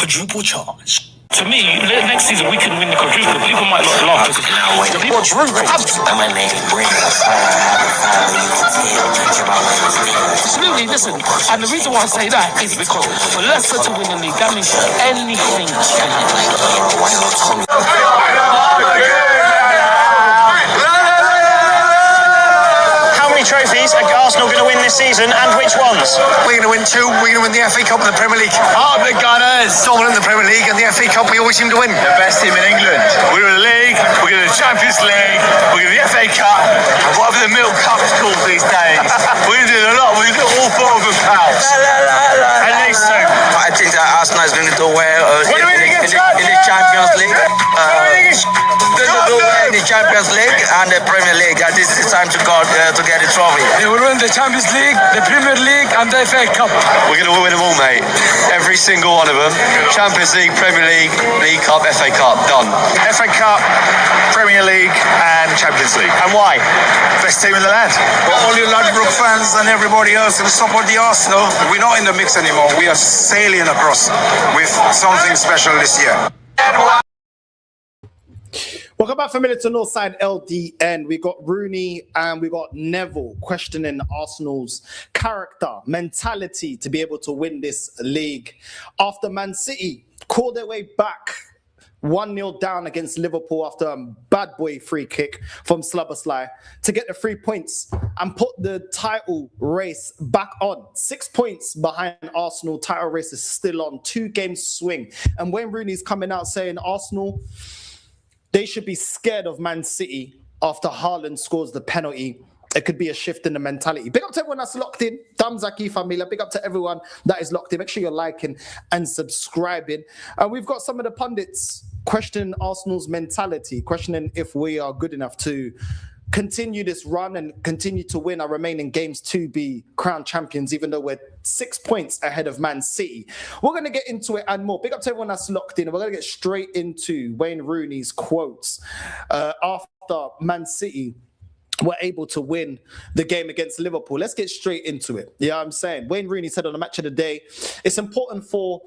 quadruple charge. To me, next season we can win the quadruple. People might not laugh. The quadruple. Absolutely, listen. And the reason why I say that is because for Leicester to win the league, that means anything can happen. Trophies are Arsenal going to win this season, and which ones? We're going to win 2. We're going to win the FA Cup and the Premier League. Oh, the Gunners! Dominant in the Premier League, and the FA Cup we always seem to win. The best team in England. We're in the league, we're in the Champions League, we're in the FA Cup, and whatever the Milk Cup's called these days. We're going to do a lot. We're going to do all 4 of them, pals. At least 2. I think that Arsenal is going to do well in the Champions League. In the Champions League and the Premier League. This is the time to go to get the trophy. They will win the Champions League, the Premier League, and the FA Cup. We're going to win them all, mate. Every single one of them. Champions League, Premier League, League Cup, FA Cup. Done. FA Cup, Premier League, and Champions League. And why? Best team in the land. For all you Ladbroke fans and everybody else who support the Arsenal, we're not in the mix anymore. We are sailing across with something special this year. Welcome back, familiar to Northside LDN. We got Rooney and we got Neville questioning Arsenal's character, mentality to be able to win this league. After Man City called their way back 1-0 down against Liverpool after a bad boy free kick from Saliba to get the 3 points and put the title race back on. 6 points behind Arsenal. Title race is still on. 2-game swing. And when Rooney's coming out saying Arsenal, they should be scared of Man City after Haaland scores the penalty. It could be a shift in the mentality. Big up to everyone that's locked in. Damzaki familia. Big up to everyone that is locked in. Make sure you're liking and subscribing. And we've got some of the pundits questioning Arsenal's mentality, questioning if we are good enough to continue this run and continue to win our remaining games to be crowned champions, even though we're 6 points ahead of Man City. We're going to get into it and more. Big up to everyone that's locked in. We're going to get straight into Wayne Rooney's quotes after Man City were able to win the game against Liverpool. Let's get straight into it. Yeah, I'm saying Wayne Rooney said on the match of the day, it's important for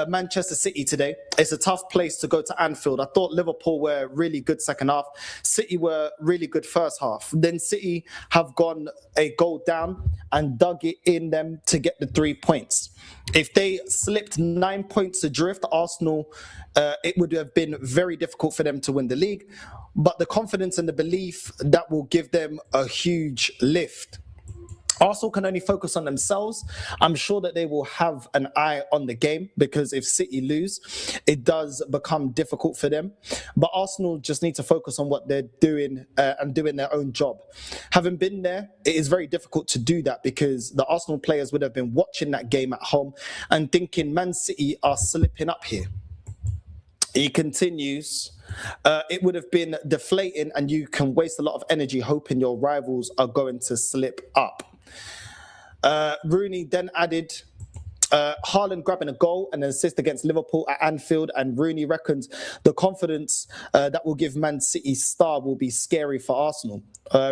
Manchester City today. It's a tough place to go to Anfield. I thought Liverpool were really good second half. City were really good first half. Then City have gone a goal down and dug it in them to get the 3 points. If they slipped 9 points adrift, Arsenal, it would have been very difficult for them to win the league. But the confidence and the belief that will give them a huge lift. Arsenal can only focus on themselves. I'm sure that they will have an eye on the game because if City lose, it does become difficult for them. But Arsenal just need to focus on what they're doing and doing their own job. Having been there, it is very difficult to do that because the Arsenal players would have been watching that game at home and thinking Man City are slipping up here. He continues, it would have been deflating and you can waste a lot of energy hoping your rivals are going to slip up. Rooney then added, Haaland grabbing a goal and an assist against Liverpool at Anfield, and Rooney reckons the confidence that will give Man City's star will be scary for Arsenal.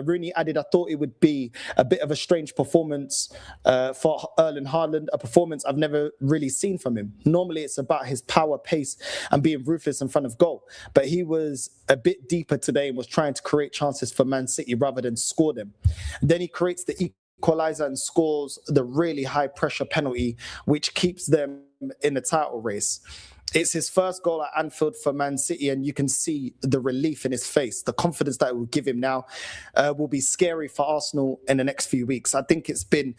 Rooney added, I thought it would be a bit of a strange performance for Erling Haaland, a performance I've never really seen from him. Normally it's about his power, pace and being ruthless in front of goal, but he was a bit deeper today and was trying to create chances for Man City rather than score them. Then he creates the equaliser and scores the really high pressure penalty, which keeps them in the title race. It's his first goal at Anfield for Man City, and you can see the relief in his face. The confidence that it will give him now will be scary for Arsenal in the next few weeks. I think it's been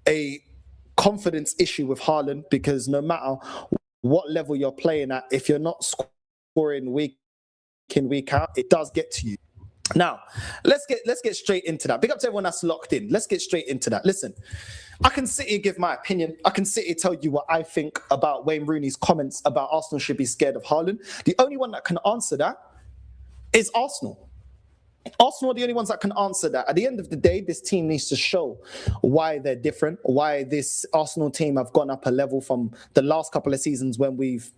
a confidence issue with Haaland because no matter what level you're playing at, if you're not scoring week in, week out, it does get to you. Now, let's get straight into that. Big up to everyone that's locked in. Let's get straight into that. Listen, I can sit here, give my opinion. I can sit here, tell you what I think about Wayne Rooney's comments about Arsenal should be scared of Haaland. The only one that can answer that is Arsenal. Arsenal are the only ones that can answer that. At the end of the day, this team needs to show why they're different, why this Arsenal team have gone up a level from the last couple of seasons when we've,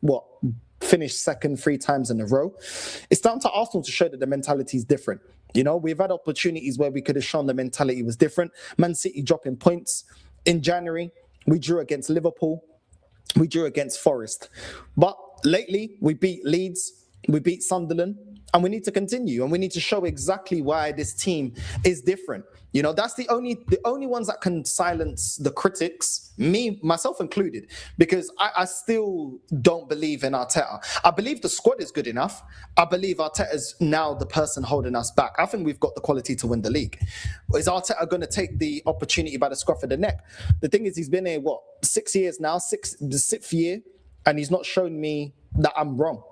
finished second 3 times in a row. It's down to Arsenal to show that the mentality is different. You know, we've had opportunities where we could have shown the mentality was different. Man City dropping points. In January, we drew against Liverpool. We drew against Forest. But lately, we beat Leeds, we beat Sunderland, and we need to continue. And we need to show exactly why this team is different. You know, that's the only ones that can silence the critics, me, myself included, because I still don't believe in Arteta. I believe the squad is good enough. I believe Arteta is now the person holding us back. I think we've got the quality to win the league. Is Arteta going to take the opportunity by the scruff of the neck? The thing is, he's been here, 6 years now, the sixth year, and he's not shown me that I'm wrong.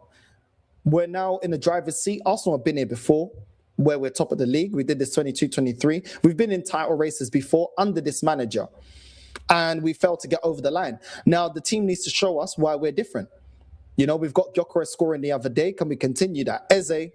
We're now in the driver's seat. Arsenal have been here before, where we're top of the league. We did this 22-23. We've been in title races before under this manager, and we failed to get over the line. Now, the team needs to show us why we're different. You know, we've got Gyökeres scoring the other day. Can we continue that? Eze,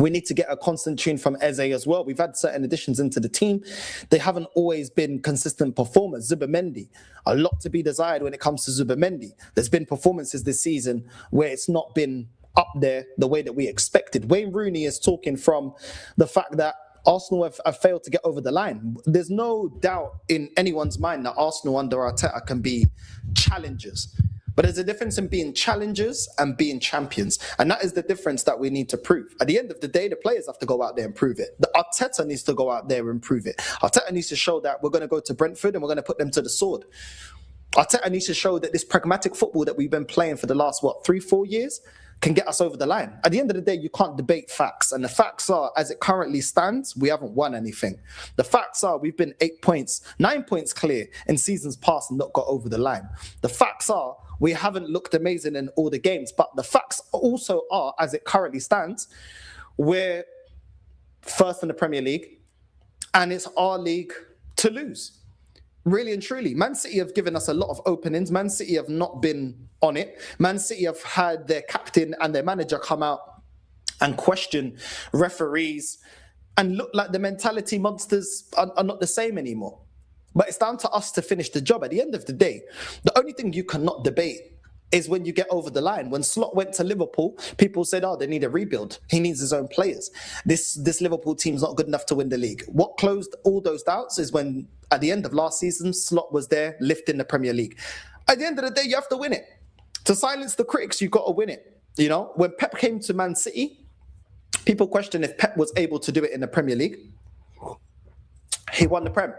we need to get a constant tune from Eze as well. We've had certain additions into the team. They haven't always been consistent performers. Zubimendi, a lot to be desired when it comes to Zubimendi. There's been performances this season where it's not been up there the way that we expected. Wayne Rooney is talking from the fact that Arsenal have failed to get over the line. There's no doubt in anyone's mind that Arsenal under Arteta can be challengers. But there's a difference in being challengers and being champions. And that is the difference that we need to prove. At the end of the day, the players have to go out there and prove it. The Arteta needs to go out there and prove it. Arteta needs to show that we're going to go to Brentford and we're going to put them to the sword. Arteta needs to show that this pragmatic football that we've been playing for the last, 3-4 years can get us over the line. At the end of the day, you can't debate facts. And the facts are, as it currently stands, we haven't won anything. The facts are, we've been 9 points clear in seasons past and not got over the line. The facts are, we haven't looked amazing in all the games. But the facts also are, as it currently stands, we're first in the Premier League, and it's our league to lose. Really and truly. Man City have given us a lot of openings. Man City have not been on it. Man City have had their captain and their manager come out and question referees and look like the mentality monsters are not the same anymore. But it's down to us to finish the job. At the end of the day, the only thing you cannot debate is when you get over the line. When Slot went to Liverpool, people said, they need a rebuild. He needs his own players. This Liverpool team's not good enough to win the league. What closed all those doubts is when, at the end of last season, Slot was there lifting the Premier League. At the end of the day, you have to win it. To silence the critics, you've got to win it. You know, when Pep came to Man City, people questioned if Pep was able to do it in the Premier League. He won the Prem.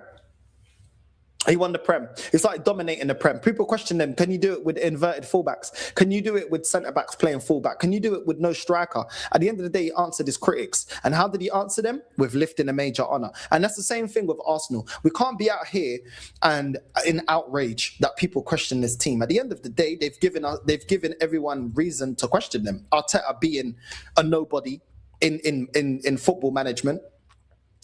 He won the Prem. It's like dominating the Prem. People question them, can you do it with inverted fullbacks? Can you do it with centre-backs playing fullback? Can you do it with no striker? At the end of the day, he answered his critics. And how did he answer them? With lifting a major honour. And that's the same thing with Arsenal. We can't be out here and in outrage that people question this team. At the end of the day, they've given everyone reason to question them. Arteta being a nobody in football management,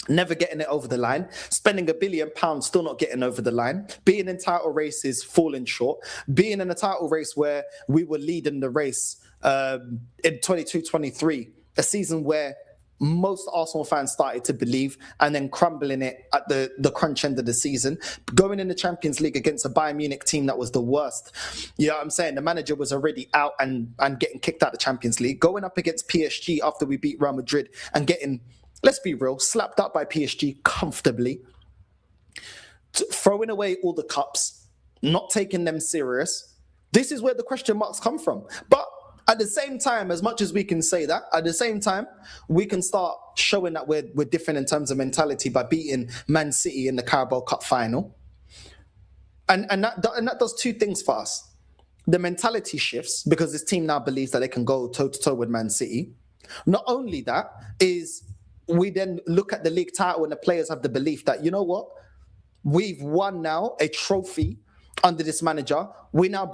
never getting it over the line, spending £1 billion, still not getting over the line, being in title races, falling short, being in a title race where we were leading the race in 22-23, a season where most Arsenal fans started to believe, and then crumbling it at the crunch end of the season, going in the Champions League against a Bayern Munich team that was the worst. You know what I'm saying? The manager was already out and getting kicked out of the Champions League, going up against PSG after we beat Real Madrid and getting, let's be real, slapped up by PSG comfortably, throwing away all the cups, not taking them serious. This is where the question marks come from. But at the same time, as much as we can say that, at the same time, we can start showing that we're different in terms of mentality by beating Man City in the Carabao Cup final. And that does two things for us. The mentality shifts because this team now believes that they can go toe-to-toe with Man City. Not only that, is we then look at the league title and the players have the belief that, you know what, we've won now a trophy under this manager. We now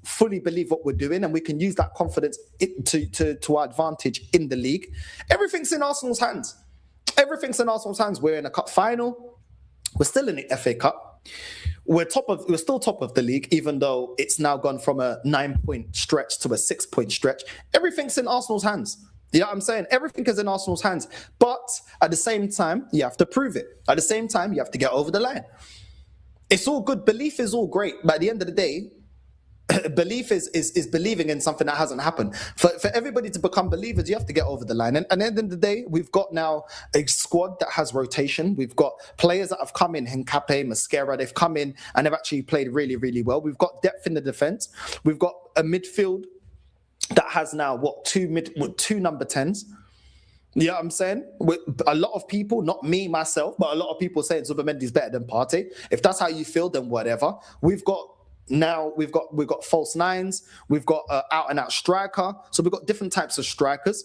fully believe what we're doing, and we can use that confidence to our advantage in the league. Everything's in Arsenal's hands. Everything's in Arsenal's hands. We're in a cup final. We're still in the FA Cup. We're still top of the league, even though it's now gone from a 9-point stretch to a 6-point stretch. Everything's in Arsenal's hands. You know what I'm saying? Everything is in Arsenal's hands. But at the same time, you have to prove it. At the same time, you have to get over the line. It's all good. Belief is all great. But at the end of the day, belief is believing in something that hasn't happened. For everybody to become believers, you have to get over the line. And at the end of the day, we've got now a squad that has rotation. We've got players that have come in, Hincape, Mascara, they've come in and they've actually played really, really well. We've got depth in the defence. We've got a midfield that has now, two number 10s. You know what I'm saying? With a lot of people, not me, myself, but a lot of people saying Zubimendi's better than Partey. If that's how you feel, then whatever. We've got false nines. We've got out and out striker. So we've got different types of strikers.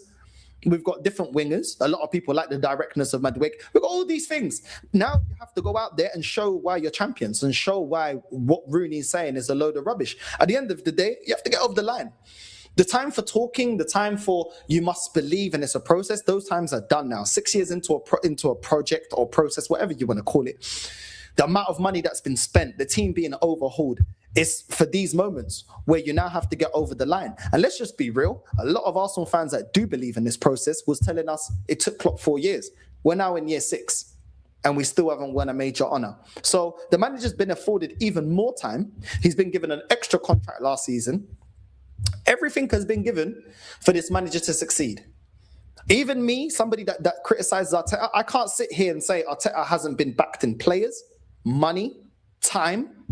We've got different wingers. A lot of people like the directness of Madwig. We've got all these things. Now you have to go out there and show why you're champions and show why what Rooney's saying is a load of rubbish. At the end of the day, you have to get over the line. The time for talking, the time for you must believe and it's a process, those times are done now. 6 years into a project or process, whatever you want to call it. The amount of money that's been spent, the team being overhauled, is for these moments where you now have to get over the line. And let's just be real. A lot of Arsenal fans that do believe in this process was telling us it took Klopp 4 years. We're now in year 6 and we still haven't won a major honour. So the manager's been afforded even more time. He's been given an extra contract last season. Everything has been given for this manager to succeed. Even me, somebody that criticizes Arteta, I can't sit here and say Arteta hasn't been backed in players, money, time,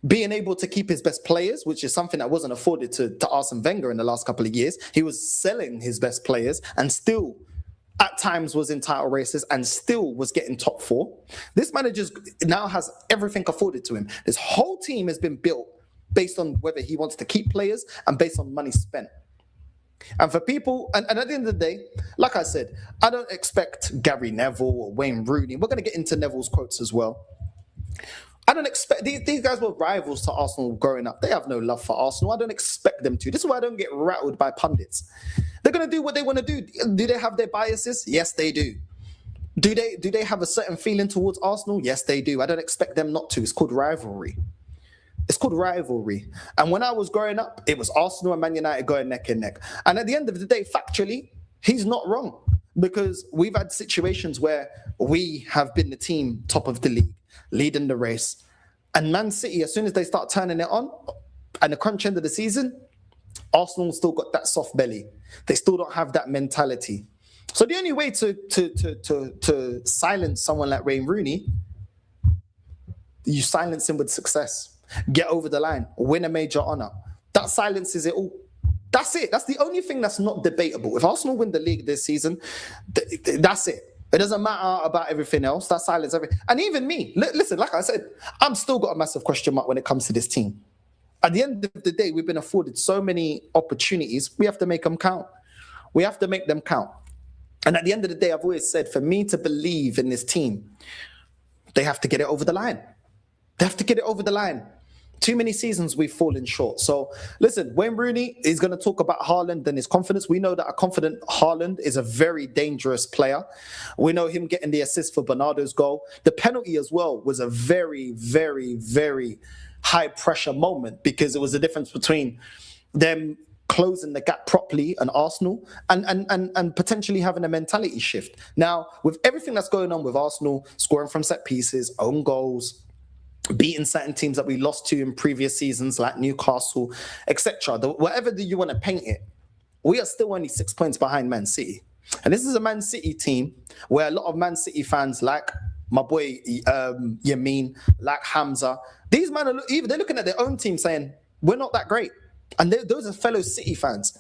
being able to keep his best players, which is something that wasn't afforded to Arsene Wenger in the last couple of years. He was selling his best players and still at times was in title races and still was getting top 4. This manager now has everything afforded to him. This whole team has been built based on whether he wants to keep players and based on money spent. And for people, and at the end of the day, like I said, I don't expect Gary Neville or Wayne Rooney. We're going to get into Neville's quotes as well. I don't expect, these guys were rivals to Arsenal growing up. They have no love for Arsenal. I don't expect them to. This is why I don't get rattled by pundits. They're going to do what they want to do. Do they have their biases? Yes, they do. Do they have a certain feeling towards Arsenal? Yes, they do. I don't expect them not to. It's called rivalry. It's called rivalry. And when I was growing up, it was Arsenal and Man United going neck and neck. And at the end of the day, factually, he's not wrong. Because we've had situations where we have been the team top of the league, leading the race. And Man City, as soon as they start turning it on, and the crunch end of the season, Arsenal still got that soft belly. They still don't have that mentality. So the only way to silence someone like Wayne Rooney, you silence him with success. Get over the line, win a major honour. That silences it all. That's it. That's the only thing that's not debatable. If Arsenal win the league this season, that's it. It doesn't matter about everything else. That silence everything. And even me, listen, like I said, I'm still got a massive question mark when it comes to this team. At the end of the day, we've been afforded so many opportunities. We have to make them count. We have to make them count. And at the end of the day, I've always said, for me to believe in this team, they have to get it over the line. They have to get it over the line. Too many seasons we've fallen short. So listen, Wayne Rooney is going to talk about Haaland and his confidence. We know that a confident Haaland is a very dangerous player. We know him getting the assist for Bernardo's goal. The penalty as well was a very, very, very high pressure moment because it was the difference between them closing the gap properly and Arsenal and potentially having a mentality shift. Now, with everything that's going on with Arsenal, scoring from set pieces, own goals, beating certain teams that we lost to in previous seasons like Newcastle, etc. Whatever you want to paint it, we are still only 6 points behind Man City. And this is a Man City team where a lot of Man City fans like my boy Yamin, like Hamza, these men are they're looking at their own team saying, we're not that great. And those are fellow City fans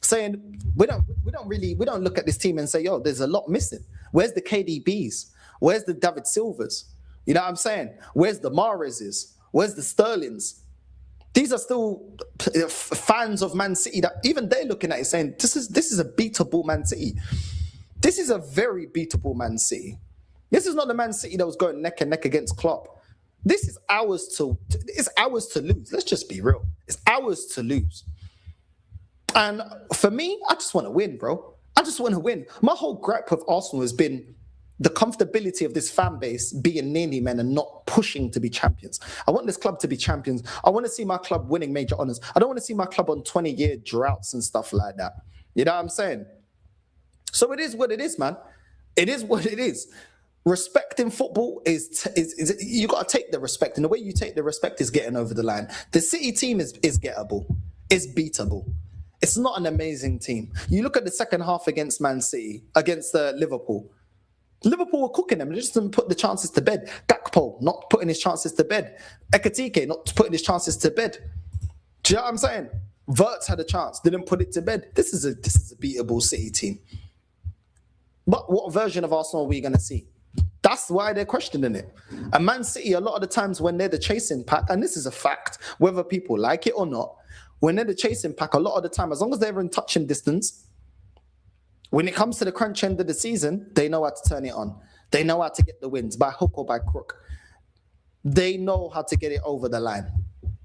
saying, we don't look at this team and say, yo, there's a lot missing. Where's the KDBs? Where's the David Silvers? You know what I'm saying? Where's the Mahrezes? Where's the Sterlings? These are still fans of Man City that even they're looking at it saying, this is a beatable Man City. This is a very beatable Man City. This is not the Man City that was going neck and neck against Klopp. This is ours to lose. Let's just be real. It's ours to lose. And for me, I just want to win, bro. I just want to win. My whole gripe with Arsenal has been the comfortability of this fan base being nearly men and not pushing to be champions. I want this club to be champions. I want to see my club winning major honours. I don't want to see my club on 20-year droughts and stuff like that. You know what I'm saying? So it is what it is, man. It is what it is. Respect in football is you got to take the respect, and the way you take the respect is getting over the line. The City team is gettable, it's beatable. It's not an amazing team. You look at the second half against Man City, against Liverpool. Liverpool were cooking them. They just didn't put the chances to bed. Gakpo not putting his chances to bed. Ekatike not putting his chances to bed. Do you know what I'm saying? Wirtz had a chance, didn't put it to bed. This is a beatable City team. But what version of Arsenal are we going to see? That's why they're questioning it. And Man City, a lot of the times when they're the chasing pack, and this is a fact, whether people like it or not, when they're the chasing pack, a lot of the time, as long as they're in touching distance, when it comes to the crunch end of the season, they know how to turn it on. They know how to get the wins by hook or by crook. They know how to get it over the line.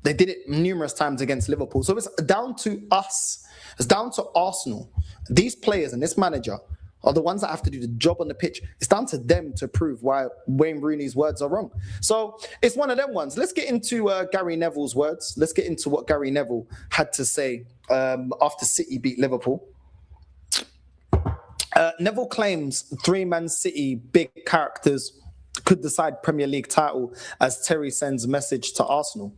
They did it numerous times against Liverpool. So it's down to us. It's down to Arsenal. These players and this manager are the ones that have to do the job on the pitch. It's down to them to prove why Wayne Rooney's words are wrong. So it's one of them ones. Let's get into Gary Neville's words. Let's get into what Gary Neville had to say after City beat Liverpool. Neville claims 3 Man City big characters could decide Premier League title as Terry sends message to Arsenal.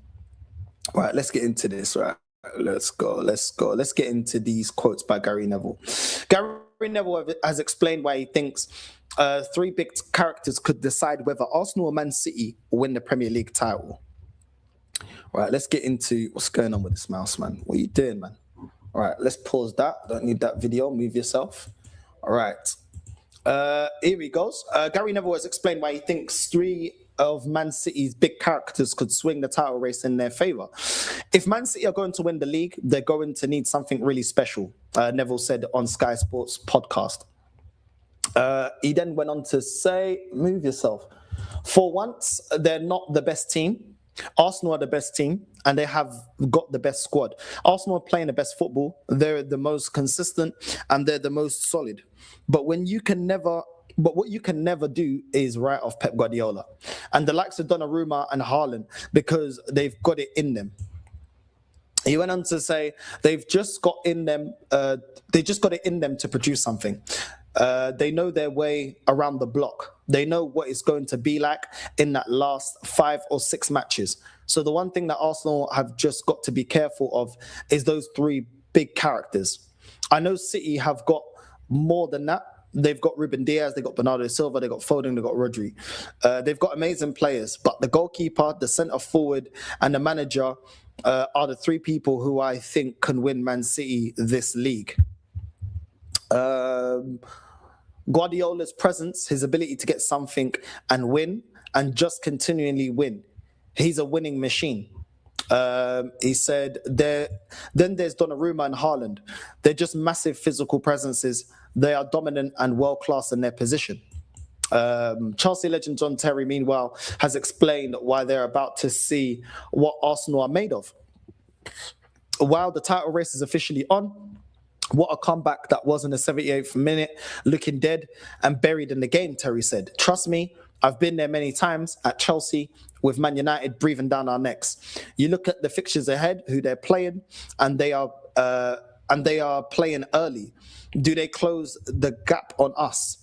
Right, let's get into this. Right, let's go. Let's get into these quotes by Gary Neville. Gary Neville has explained why he thinks 3 big characters could decide whether Arsenal or Man City will win the Premier League title. Right, let's get into what's going on with this mouse, man. What are you doing, man? All right, let's pause that. Don't need that video. Move yourself. All right. Here he goes. Gary Neville has explained why he thinks 3 of Man City's big characters could swing the title race in their favour. If Man City are going to win the league, they're going to need something really special, Neville said on Sky Sports podcast. He then went on to say, move yourself. For once, they're not the best team. Arsenal are the best team, and they have got the best squad. Arsenal are playing the best football. They're the most consistent, and they're the most solid. But what you can never do is write off Pep Guardiola and the likes of Donnarumma and Haaland because they've got it in them. He went on to say they've just got in them. They just got it in them to produce something. They know their way around the block. They know what it's going to be like in that last 5 or 6 matches. So the one thing that Arsenal have just got to be careful of is those 3 big characters. I know City have got more than that. They've got Ruben Diaz, they've got Bernardo Silva, they've got Foden, they've got Rodri. They've got amazing players, but the goalkeeper, the centre forward, and the manager are the 3 people who I think can win Man City this league. Guardiola's presence, his ability to get something and win, and just continually win. He's a winning machine. He said, then there's Donnarumma and Haaland. They're just massive physical presences. They are dominant and world-class in their position. Chelsea legend John Terry, meanwhile, has explained why they're about to see what Arsenal are made of. While the title race is officially on, what a comeback that was in the 78th minute, looking dead and buried in the game, Terry said. Trust me, I've been there many times at Chelsea with Man United breathing down our necks. You look at the fixtures ahead, who they're playing, and they are playing early. Do they close the gap on us?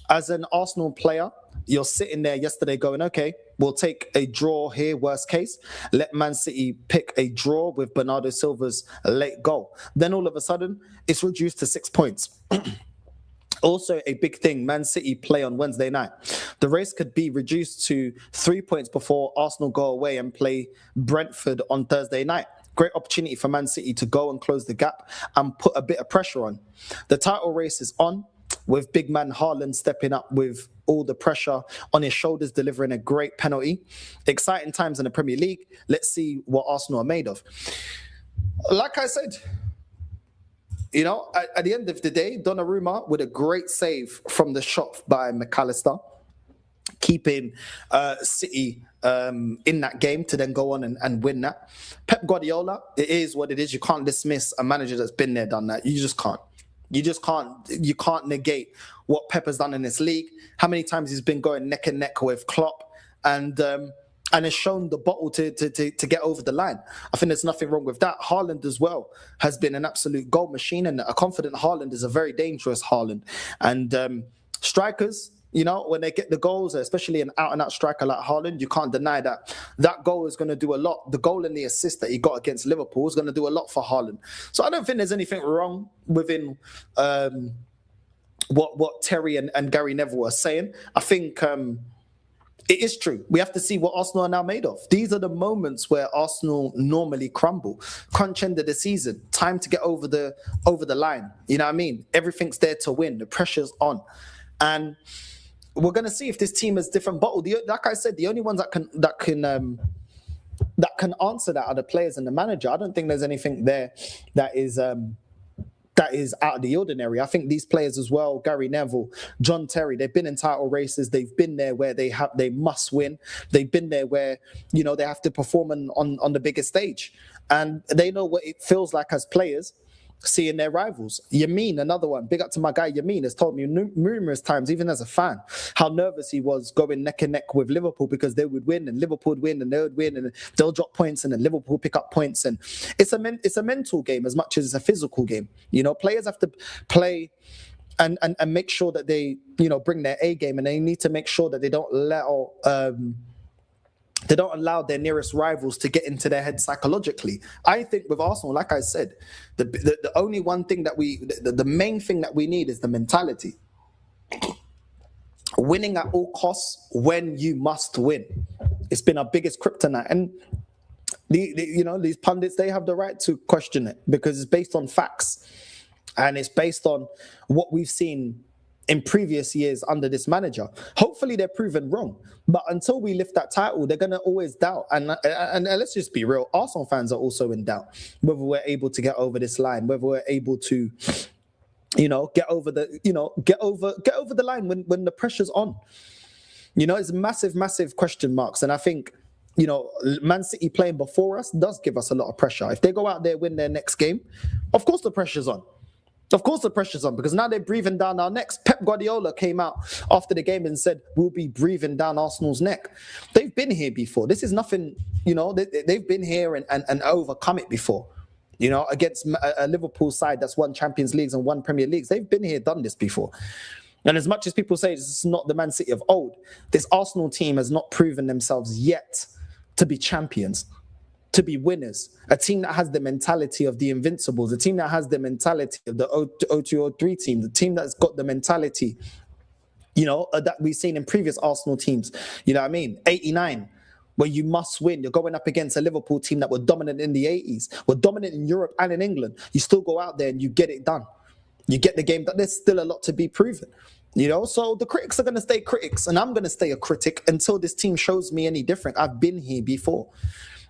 As an Arsenal player, you're sitting there yesterday going, okay, we'll take a draw here, worst case. Let Man City pick a draw with Bernardo Silva's late goal. Then all of a sudden, it's reduced to 6 points. Also, a big thing, Man City play on Wednesday night. The race could be reduced to 3 points before Arsenal go away and play Brentford on Thursday night. Great opportunity for Man City to go and close the gap and put a bit of pressure on. The title race is on, with big man Haaland stepping up with all the pressure on his shoulders, delivering a great penalty. Exciting times in the Premier League. Let's see what Arsenal are made of. Like I said, you know, at the end of the day, Donnarumma with a great save from the shot by McAllister, keeping City in that game to then go on and win that. Pep Guardiola, it is what it is. You can't dismiss a manager that's been there, done that. You just can't. You can't negate what Pep has done in this league. How many times he's been going neck and neck with Klopp and has shown the bottle to get over the line. I think there's nothing wrong with that. Haaland as well has been an absolute goal machine, and a confident Haaland is a very dangerous Haaland. And strikers, You know, when they get the goals, especially an out-and-out striker like Haaland, you can't deny that goal is going to do a lot. The goal and the assist that he got against Liverpool is going to do a lot for Haaland. So I don't think there's anything wrong within what Terry and Gary Neville are saying. I think it is true. We have to see what Arsenal are now made of. These are the moments where Arsenal normally crumble. Crunch end of the season, time to get over the line. You know what I mean? Everything's there to win. The pressure's on, and we're gonna see if this team has different bottle. Like I said, the only ones that can answer that are the players and the manager. I don't think there's anything there that is out of the ordinary. I think these players as well, Gary Neville, John Terry, they've been in title races. They've been there where they must win. They've been there where, you know, they have to perform on the biggest stage, and they know what it feels like as players seeing their rivals. Yamin, another one. Big up to my guy Yamin, has told me numerous times, even as a fan, how nervous he was going neck and neck with Liverpool because they would win and Liverpool would win and they would win and they'll drop points and then Liverpool pick up points. And it's a mental game as much as it's a physical game. You know, players have to play and make sure that they, you know, bring their A game, and they need to make sure that they don't allow their nearest rivals to get into their head psychologically. I think with Arsenal, like I said, the only one thing that the main thing that we need is the mentality. Winning at all costs when you must win. It's been our biggest kryptonite. And these pundits, they have the right to question it because it's based on facts and it's based on what we've seen in previous years under this manager. Hopefully they're proven wrong. But until we lift that title, they're going to always doubt. And let's just be real. Arsenal fans are also in doubt whether we're able to get over this line, whether we're able to, get over the line when the pressure's on. It's massive, massive question marks. And I think, Man City playing before us does give us a lot of pressure. If they go out there, win their next game, of course the pressure's on. Of course the pressure's on, because now they're breathing down our necks. Pep Guardiola came out after the game and said, we'll be breathing down Arsenal's neck. They've been here before. This is nothing, they've been here and overcome it before. Against a Liverpool side that's won Champions Leagues and won Premier Leagues. They've been here, done this before. And as much as people say this is not the Man City of old, this Arsenal team has not proven themselves yet to be champions, to be winners, a team that has the mentality of the Invincibles, a team that has the mentality of the 0203 team, the team that's got the mentality, that we've seen in previous Arsenal teams. 89, where you must win. You're going up against a Liverpool team that were dominant in the 80s, were dominant in Europe and in England. You still go out there and you get it done. You get the game, but there's still a lot to be proven. So the critics are going to stay critics, and I'm going to stay a critic until this team shows me any different. I've been here before.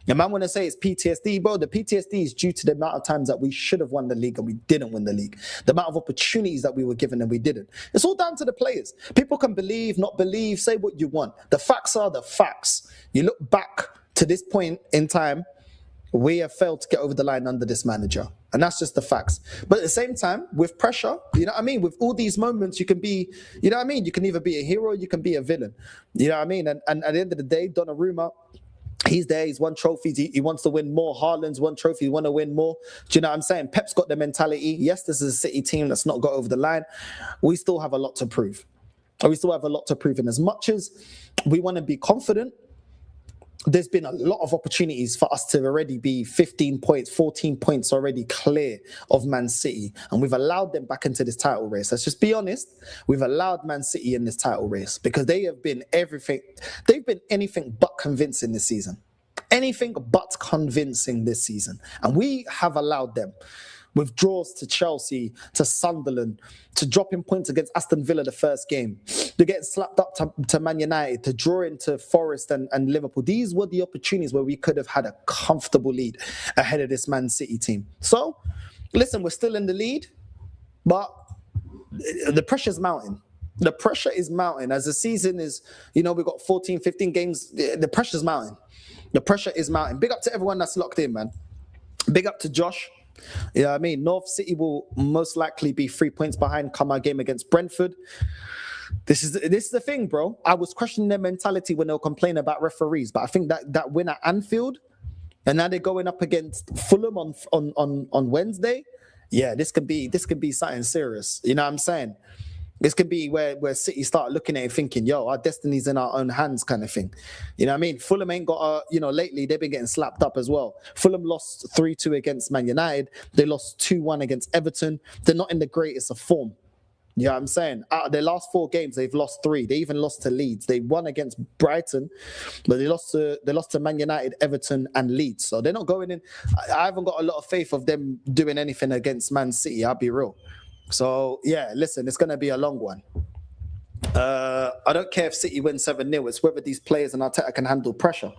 And man, when I say it's PTSD, bro, the PTSD is due to the amount of times that we should have won the league and we didn't win the league. The amount of opportunities that we were given and we didn't. It's all down to the players. People can believe, not believe, say what you want. The facts are the facts. You look back to this point in time, we have failed to get over the line under this manager. And that's just the facts. But at the same time, with pressure, with all these moments, you can be, you can either be a hero, you can be a villain. And at the end of the day, Donnarumma, he's there, he's won trophies, he wants to win more. Haaland's won trophies, he want to win more. Do you know what I'm saying? Pep's got the mentality. Yes, this is a City team that's not got over the line. We still have a lot to prove. We still have a lot to prove. And as much as we want to be confident, there's been a lot of opportunities for us to already be 15 points, 14 points already clear of Man City. And we've allowed them back into this title race. Let's just be honest. We've allowed Man City in this title race because they have been everything. They've been anything but convincing this season. Anything but convincing this season. And we have allowed them with draws to Chelsea, to Sunderland, to dropping points against Aston Villa the first game, to get slapped up to Man United, to draw into Forest and Liverpool. These were the opportunities where we could have had a comfortable lead ahead of this Man City team. So, listen, we're still in the lead, but the pressure's mounting. The pressure is mounting. As the season is, we've got 14, 15 games, the pressure's mounting. The pressure is mounting. Big up to everyone that's locked in, man. Big up to Josh. North City will most likely be 3 points behind come our game against Brentford. This is the thing, bro. I was questioning their mentality when they were complaining about referees, but I think that win at Anfield, and now they're going up against Fulham on Wednesday. Yeah, this could be something serious. You know what I'm saying? This could be where City start looking at it thinking, yo, our destiny's in our own hands kind of thing. You know what I mean? Fulham ain't got lately they've been getting slapped up as well. Fulham lost 3-2 against Man United. They lost 2-1 against Everton. They're not in the greatest of form. You know what I'm saying? Out of their last 4 games, they've lost 3. They even lost to Leeds. They won against Brighton, but they lost to Man United, Everton, and Leeds. So they're not going in. I haven't got a lot of faith of them doing anything against Man City. I'll be real. So, yeah, listen, it's going to be a long one. I don't care if City win 7-0. It's whether these players and Arteta can handle pressure.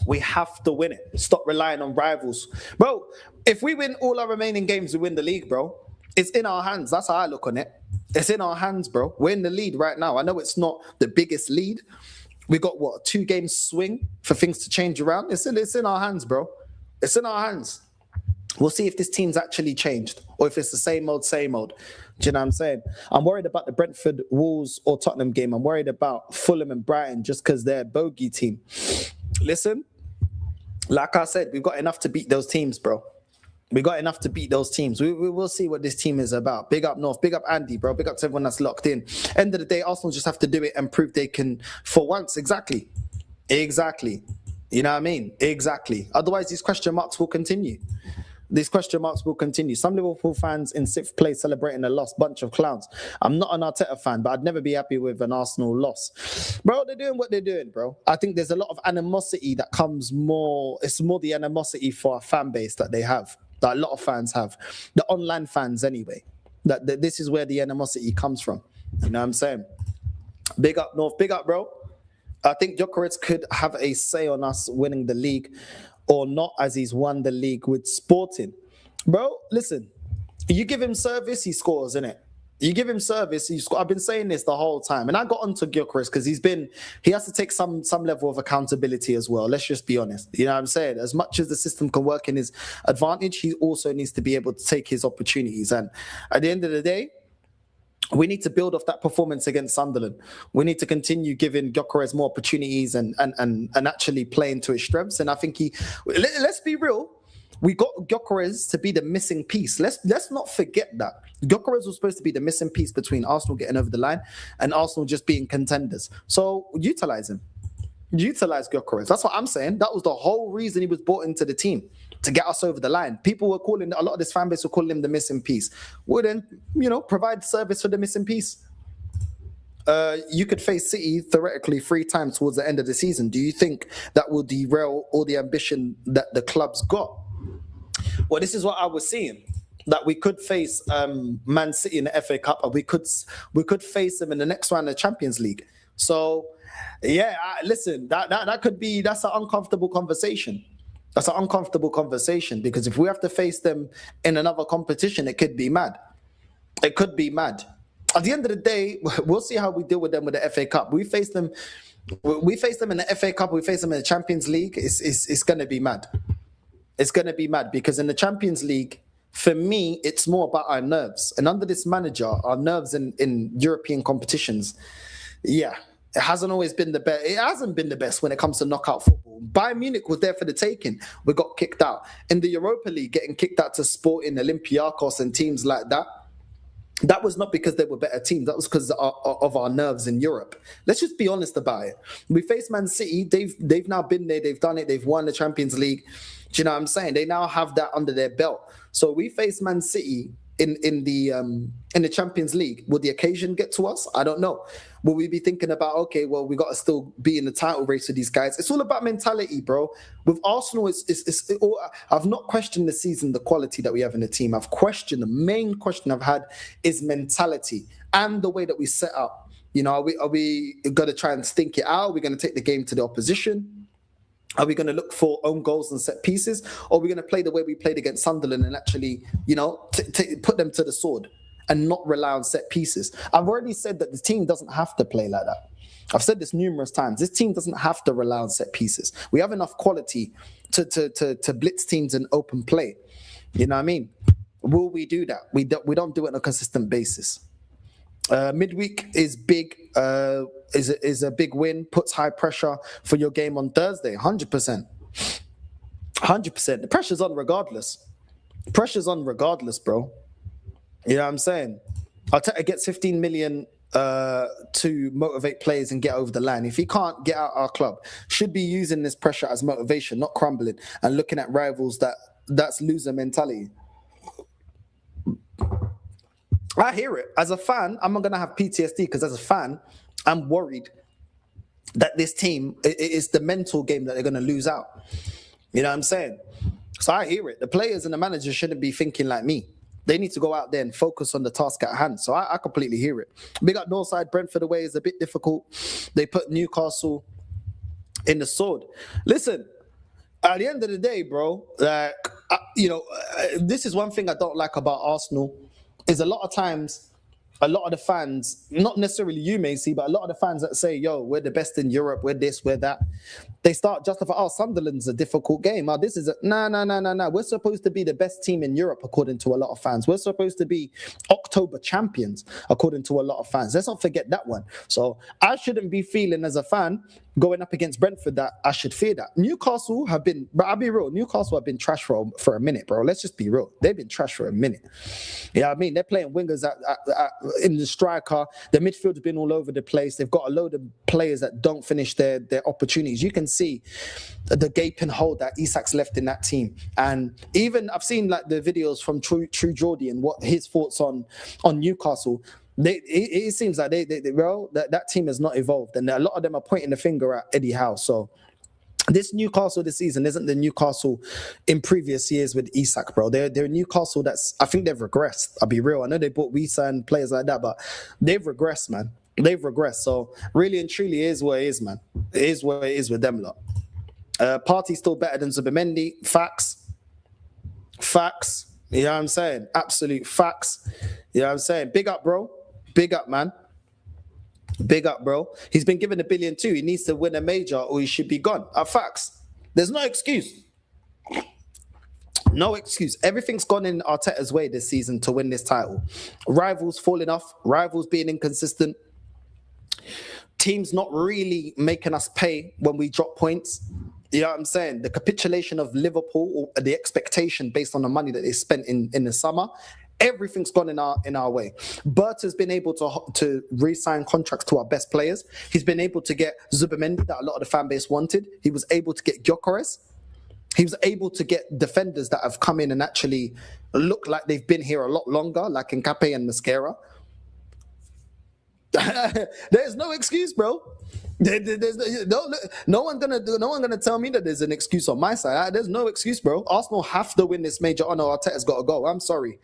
We have to win it. Stop relying on rivals. Bro, if we win all our remaining games, we win the league, bro. It's in our hands. That's how I look on it. It's in our hands, bro. We're in the lead right now. I know it's not the biggest lead. We got, 2 games swing for things to change around? It's in our hands, bro. It's in our hands. We'll see if this team's actually changed or if it's the same old, same old. Do you know what I'm saying? I'm worried about the Brentford, Wolves or Tottenham game. I'm worried about Fulham and Brighton just because they're a bogey team. Listen, like I said, we've got enough to beat those teams, bro. We got enough to beat those teams. We will see what this team is about. Big up North. Big up Andy, bro. Big up to everyone that's locked in. End of the day, Arsenal just have to do it and prove they can for once. Exactly. You know what I mean? Exactly. Otherwise, these question marks will continue. Some Liverpool fans in 6th place celebrating a loss, bunch of clowns. I'm not an Arteta fan, but I'd never be happy with an Arsenal loss. Bro, they're doing what they're doing, bro. I think there's a lot of animosity that comes more. It's more the animosity for a fan base that they have, that a lot of fans have. The online fans anyway. That this is where the animosity comes from. You know what I'm saying? Big up North, big up, bro. I think Gyökeres could have a say on us winning the league or not, as he's won the league with Sporting. Bro, listen, you give him service, he scores, innit? You give him service, he scores. I've been saying this the whole time. And I got onto Gyökeres because he has to take some level of accountability as well. Let's just be honest. You know what I'm saying? As much as the system can work in his advantage, he also needs to be able to take his opportunities. And at the end of the day, we need to build off that performance against Sunderland. We need to continue giving Gyökeres more opportunities and actually playing to his strengths. And I think let's be real, we got Gyökeres to be the missing piece. Let's not forget that. Gyökeres was supposed to be the missing piece between Arsenal getting over the line and Arsenal just being contenders. So utilize him. Utilize Gyökeres. That's what I'm saying. That was the whole reason he was brought into the team, to get us over the line. People were calling, a lot of this fan base were calling him the missing piece. Well then, provide service for the missing piece. You could face City theoretically 3 times towards the end of the season. Do you think that will derail all the ambition that the club's got? Well, this is what I was seeing. That we could face Man City in the FA Cup, and we could face them in the next round of the Champions League. So, yeah, listen, that's an uncomfortable conversation. That's an uncomfortable conversation because if we have to face them in another competition, it could be mad. It could be mad. At the end of the day, we'll see how we deal with them with the FA Cup. We face them in the FA Cup. We face them in the Champions League. It's going to be mad. It's going to be mad because in the Champions League, for me, it's more about our nerves. And under this manager, our nerves in European competitions, yeah. It hasn't always been the best. It hasn't been the best when it comes to knockout football. Bayern Munich was there for the taking. We got kicked out. In the Europa League, getting kicked out to Sporting, Olympiacos and teams like that, that was not because they were better teams. That was because of our nerves in Europe. Let's just be honest about it. We faced Man City. They've now been there. They've done it. They've won the Champions League. Do you know what I'm saying? They now have that under their belt. So we faced Man City in the Champions League. Will the occasion get to us? I don't know. Will we be thinking about, okay, well, we got to still be in the title race with these guys? It's all about mentality, bro. With Arsenal, I've not questioned the season, the quality that we have in the team. The main question I've had is mentality and the way that we set up. Are we going to try and stink it out? Are we going to take the game to the opposition? Are we going to look for own goals and set pieces? Or are we going to play the way we played against Sunderland and actually, put them to the sword and not rely on set pieces? I've already said that the team doesn't have to play like that. I've said this numerous times. This team doesn't have to rely on set pieces. We have enough quality to blitz teams in open play. You know what I mean? Will we do that? We don't do it on a consistent basis. Midweek is big. Is a big win. Puts high pressure for your game on Thursday. 100%. 100%. The pressure's on regardless. Pressure's on regardless, bro. You know what I'm saying? Arteta gets 15 million to motivate players and get over the line. If he can't get out our club, should be using this pressure as motivation, not crumbling and looking at rivals that's loser mentality. I hear it. As a fan, I'm not going to have PTSD because as a fan, I'm worried that this team, it's the mental game that they're going to lose out. You know what I'm saying? So I hear it. The players and the managers shouldn't be thinking like me. They need to go out there and focus on the task at hand. So I completely hear it. Big up Northside, Brentford away is a bit difficult. They put Newcastle in the sword. Listen, at the end of the day, bro, like, this is one thing I don't like about Arsenal is a lot of times, a lot of the fans, not necessarily you may see, but a lot of the fans that say, yo, we're the best in Europe, we're this, we're that, they start justifying, oh, Sunderland's a difficult game. Oh, this is a, nah. We're supposed to be the best team in Europe, according to a lot of fans. We're supposed to be October champions, according to a lot of fans. Let's not forget that one. So I shouldn't be feeling as a fan going up against Brentford that I should fear that. Newcastle have been, but I'll be real, Newcastle have been trash for a minute, bro. Let's just be real. They've been trash for a minute. Yeah, I mean, they're playing wingers in the striker. The midfield's been all over the place. They've got a load of players that don't finish their opportunities. You can see the gaping hole that Isak's left in that team. And even I've seen like the videos from True Geordie and what his thoughts on Newcastle. It seems like that team has not evolved, and a lot of them are pointing the finger at Eddie Howe. So this Newcastle this season isn't the Newcastle in previous years with Isak, bro. They're Newcastle I think they've regressed. I'll be real. I know they bought Wisa and players like that, but they've regressed, man. They've regressed. So really and truly, it is what it is, man. It is what it is with them lot. Partey's still better than Zubimendi. Facts. You know what I'm saying? Absolute facts. You know what I'm saying? Big up, bro. Big up, man. Big up, bro. He's been given $1 billion too. He needs to win a major or he should be gone. Facts. There's no excuse. No excuse. Everything's gone in Arteta's way this season to win this title. Rivals falling off. Rivals being inconsistent. Teams not really making us pay when we drop points. You know what I'm saying? The capitulation of Liverpool, or the expectation based on the money that they spent in the summer. Everything's gone in our way. Bert has been able to re-sign contracts to our best players. He's been able to get Zubimendi that a lot of the fan base wanted. He was able to get Gyökeres. He was able to get defenders that have come in and actually look like they've been here a lot longer, like Nkape and Mascara. There's no excuse, bro. There's no one gonna tell me that there's an excuse on my side. There's no excuse, bro. Arsenal have to win this major honor. Arteta's got to go. I'm sorry,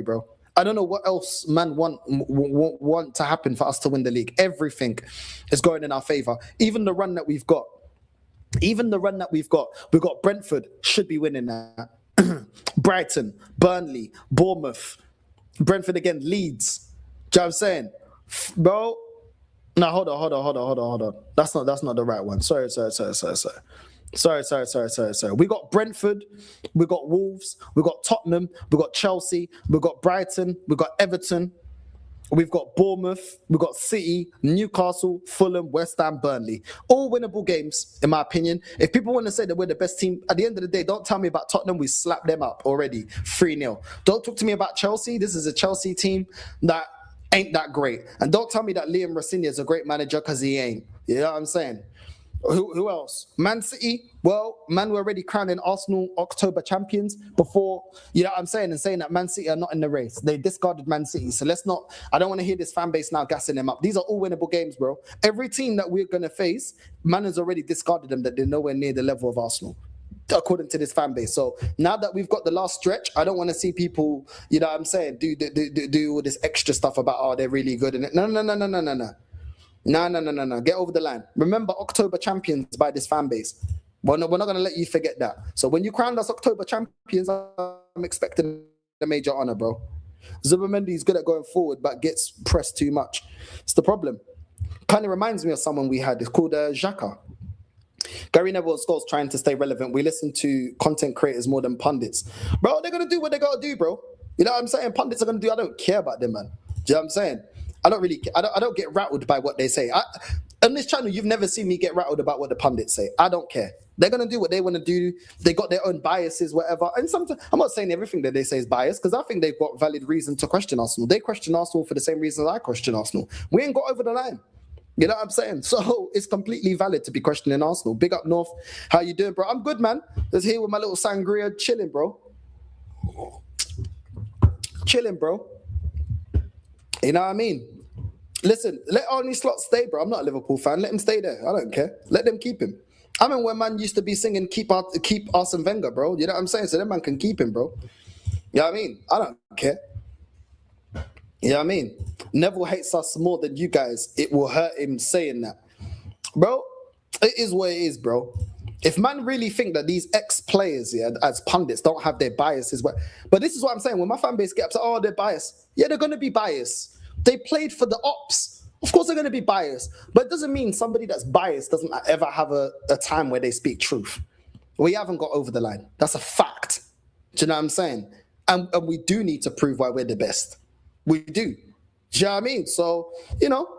bro. I don't know what else man want to happen for us to win the league. Everything is going in our favor. Even the run that we've got. We've got Brentford should be winning that. Brighton, Burnley, Bournemouth, Brentford again, Leeds. Do you know what I'm saying? Bro, no, hold on. That's not the right one. Sorry. We got Brentford, we got Wolves, we got Tottenham, we got Chelsea, we got Brighton, we got Everton, we've got Bournemouth, we got City, Newcastle, Fulham, West Ham, Burnley. All winnable games, in my opinion. If people want to say that we're the best team, at the end of the day, don't tell me about Tottenham. We slapped them up already, 3-0. Don't talk to me about Chelsea. This is a Chelsea team that ain't that great. And don't tell me that Liam Rosenior is a great manager, because he ain't. You know what I'm saying? Who else? Man City. Well, man, we're already crowning Arsenal October champions before, you know what I'm saying, and saying that Man City are not in the race. They discarded Man City. So I don't want to hear this fan base now gassing them up. These are all winnable games, bro. Every team that we're going to face, man has already discarded them, that they're nowhere near the level of Arsenal, according to this fan base. So now that we've got the last stretch, I don't want to see people, you know what I'm saying, do all this extra stuff about, oh, they're really good. No. No. Get over the line. Remember, October champions by this fan base. We're not going to let you forget that. So when you crown us October champions, I'm expecting a major honor, bro. Zubimendi is good at going forward, but gets pressed too much. It's the problem. Kind of reminds me of someone we had. It's called Saka. Gary Neville's goals trying to stay relevant. We listen to content creators more than pundits. Bro, they're going to do what they got to do, bro. You know what I'm saying? Pundits are going to do. I don't care about them, man. Do you know what I'm saying? I don't get rattled by what they say. On this channel, you've never seen me get rattled about what the pundits say. I don't care. They're going to do what they want to do. They got their own biases, whatever. And sometimes, I'm not saying everything that they say is biased, because I think they've got valid reason to question Arsenal. They question Arsenal for the same reasons I question Arsenal. We ain't got over the line. You know what I'm saying? So it's completely valid to be questioning Arsenal. Big up North. How you doing, bro? I'm good, man. Just here with my little sangria, chilling, bro. Chilling, bro. You know what I mean? Listen, let Arnie Slot stay, bro. I'm not a Liverpool fan. Let him stay there. I don't care. Let them keep him. I mean, when man used to be singing keep Arsene Wenger, bro. You know what I'm saying? So that man can keep him, bro. You know what I mean? I don't care. You know what I mean? Neville hates us more than you guys. It will hurt him saying that. Bro, it is what it is, bro. If man really think that these ex-players, as pundits, don't have their biases, but this is what I'm saying. When my fan base get upset, oh, they're biased. Yeah, they're going to be biased. They played for the ops. Of course they're going to be biased. But it doesn't mean somebody that's biased doesn't ever have a time where they speak truth. We haven't got over the line. That's a fact. Do you know what I'm saying? And we do need to prove why we're the best. We do. Do you know what I mean? So,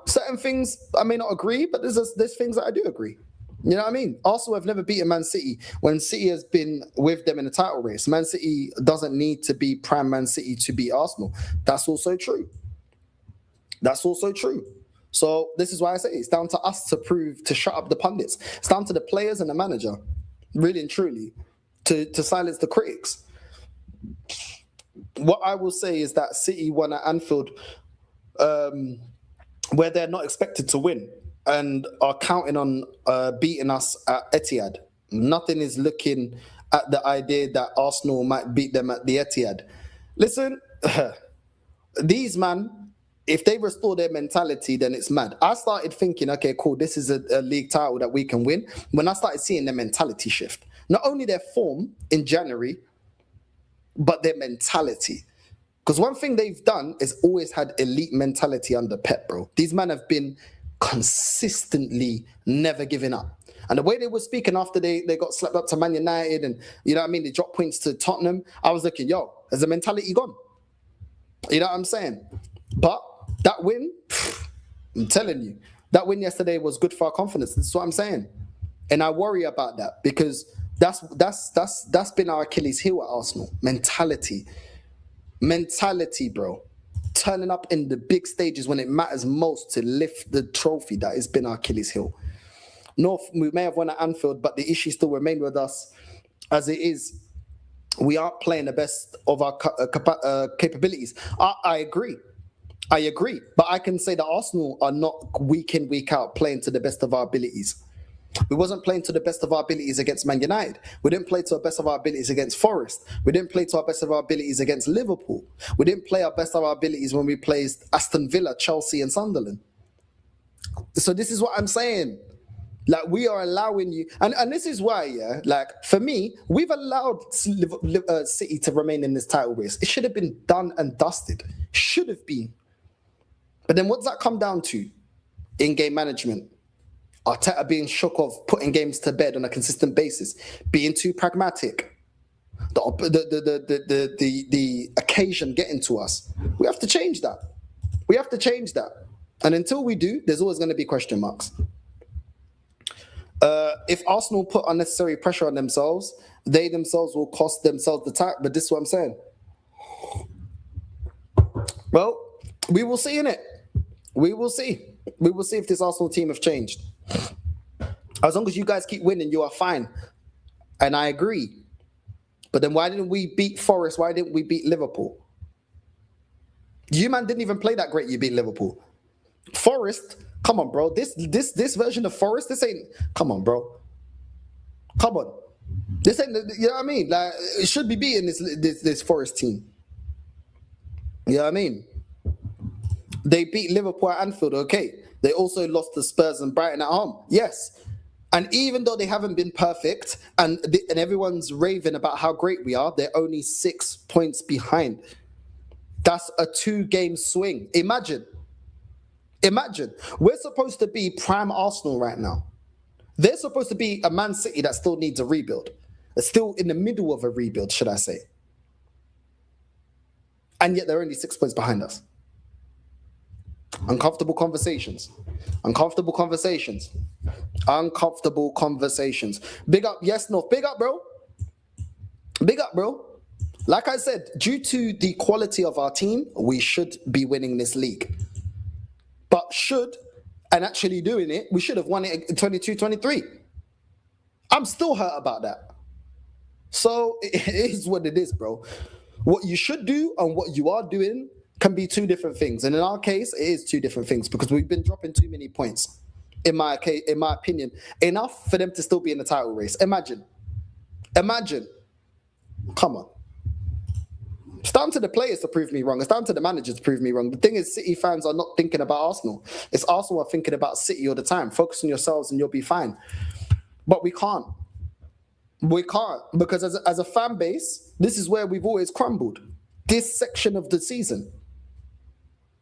certain things I may not agree, but there's things that I do agree. You know what I mean? Arsenal have never beaten Man City when City has been with them in the title race. Man City doesn't need to be prime Man City to beat Arsenal. That's also true. That's also true. So this is why I say it's down to us to shut up the pundits. It's down to the players and the manager, really and truly, to silence the critics. What I will say is that City won at Anfield where they're not expected to win and are counting on beating us at Etihad. Nothing is looking at the idea that Arsenal might beat them at the Etihad. Listen, these man, if they restore their mentality, then it's mad. I started thinking, okay, cool, this is a league title that we can win. When I started seeing their mentality shift, not only their form in January, but their mentality. Because one thing they've done is always had elite mentality under Pep, bro. These men have been consistently never giving up. And the way they were speaking after they got slapped up to Man United and, you know what I mean, they dropped points to Tottenham, I was looking, has the mentality gone? You know what I'm saying? But that win, I'm telling you, that win yesterday was good for our confidence. That's what I'm saying. And I worry about that because that's been our Achilles heel at Arsenal. Mentality, bro. Turning up in the big stages when it matters most to lift the trophy, that has been our Achilles heel. North, we may have won at Anfield, but the issue still remains with us as it is. We aren't playing the best of our capabilities. I agree. But I can say that Arsenal are not week in, week out playing to the best of our abilities. We wasn't playing to the best of our abilities against Man United. We didn't play to the best of our abilities against Forest. We didn't play to our best of our abilities against Liverpool. We didn't play our best of our abilities when we played Aston Villa, Chelsea and Sunderland. So this is what I'm saying. Like, we are allowing you, and this is why, for me, we've allowed City to remain in this title race. It should have been done and dusted. Should have been. But then what does that come down to? In-game management. Arteta being shook of putting games to bed on a consistent basis. Being too pragmatic. The occasion getting to us. We have to change that. And until we do, there's always going to be question marks. If Arsenal put unnecessary pressure on themselves, they themselves will cost themselves the title. But this is what I'm saying. Well, we will see, innit? We will see. We will see if this Arsenal team have changed. As long as you guys keep winning, you are fine. And I agree. But then why didn't we beat Forest? Why didn't we beat Liverpool? You man didn't even play that great, you beat Liverpool. Forest, come on, bro. This version of Forest, this ain't... Come on, bro. Come on. This ain't... You know what I mean? Like, it should be beating this Forest team. You know what I mean? They beat Liverpool at Anfield, okay. They also lost to Spurs and Brighton at home. Yes. And even though they haven't been perfect and everyone's raving about how great we are, they're only 6 points behind. That's a 2-game swing. Imagine. We're supposed to be prime Arsenal right now. They're supposed to be a Man City that still needs a rebuild. They're still in the middle of a rebuild, should I say. And yet they're only 6 points behind us. Uncomfortable conversations. Uncomfortable conversations. Uncomfortable conversations. Big up, yes, no. Big up, bro. Big up, bro. Like I said, due to the quality of our team, we should be winning this league. But and actually doing it, we should have won it in 22-23. I'm still hurt about that. So it is what it is, bro. What you should do and what you are doing can be two different things. And in our case, it is two different things because we've been dropping too many points, in my opinion. Enough for them to still be in the title race. Imagine. Come on. It's down to the players to prove me wrong. It's down to the managers to prove me wrong. The thing is, City fans are not thinking about Arsenal. It's Arsenal are thinking about City all the time. Focus on yourselves and you'll be fine. But we can't. We can't. Because as a fan base, this is where we've always crumbled. This section of the season.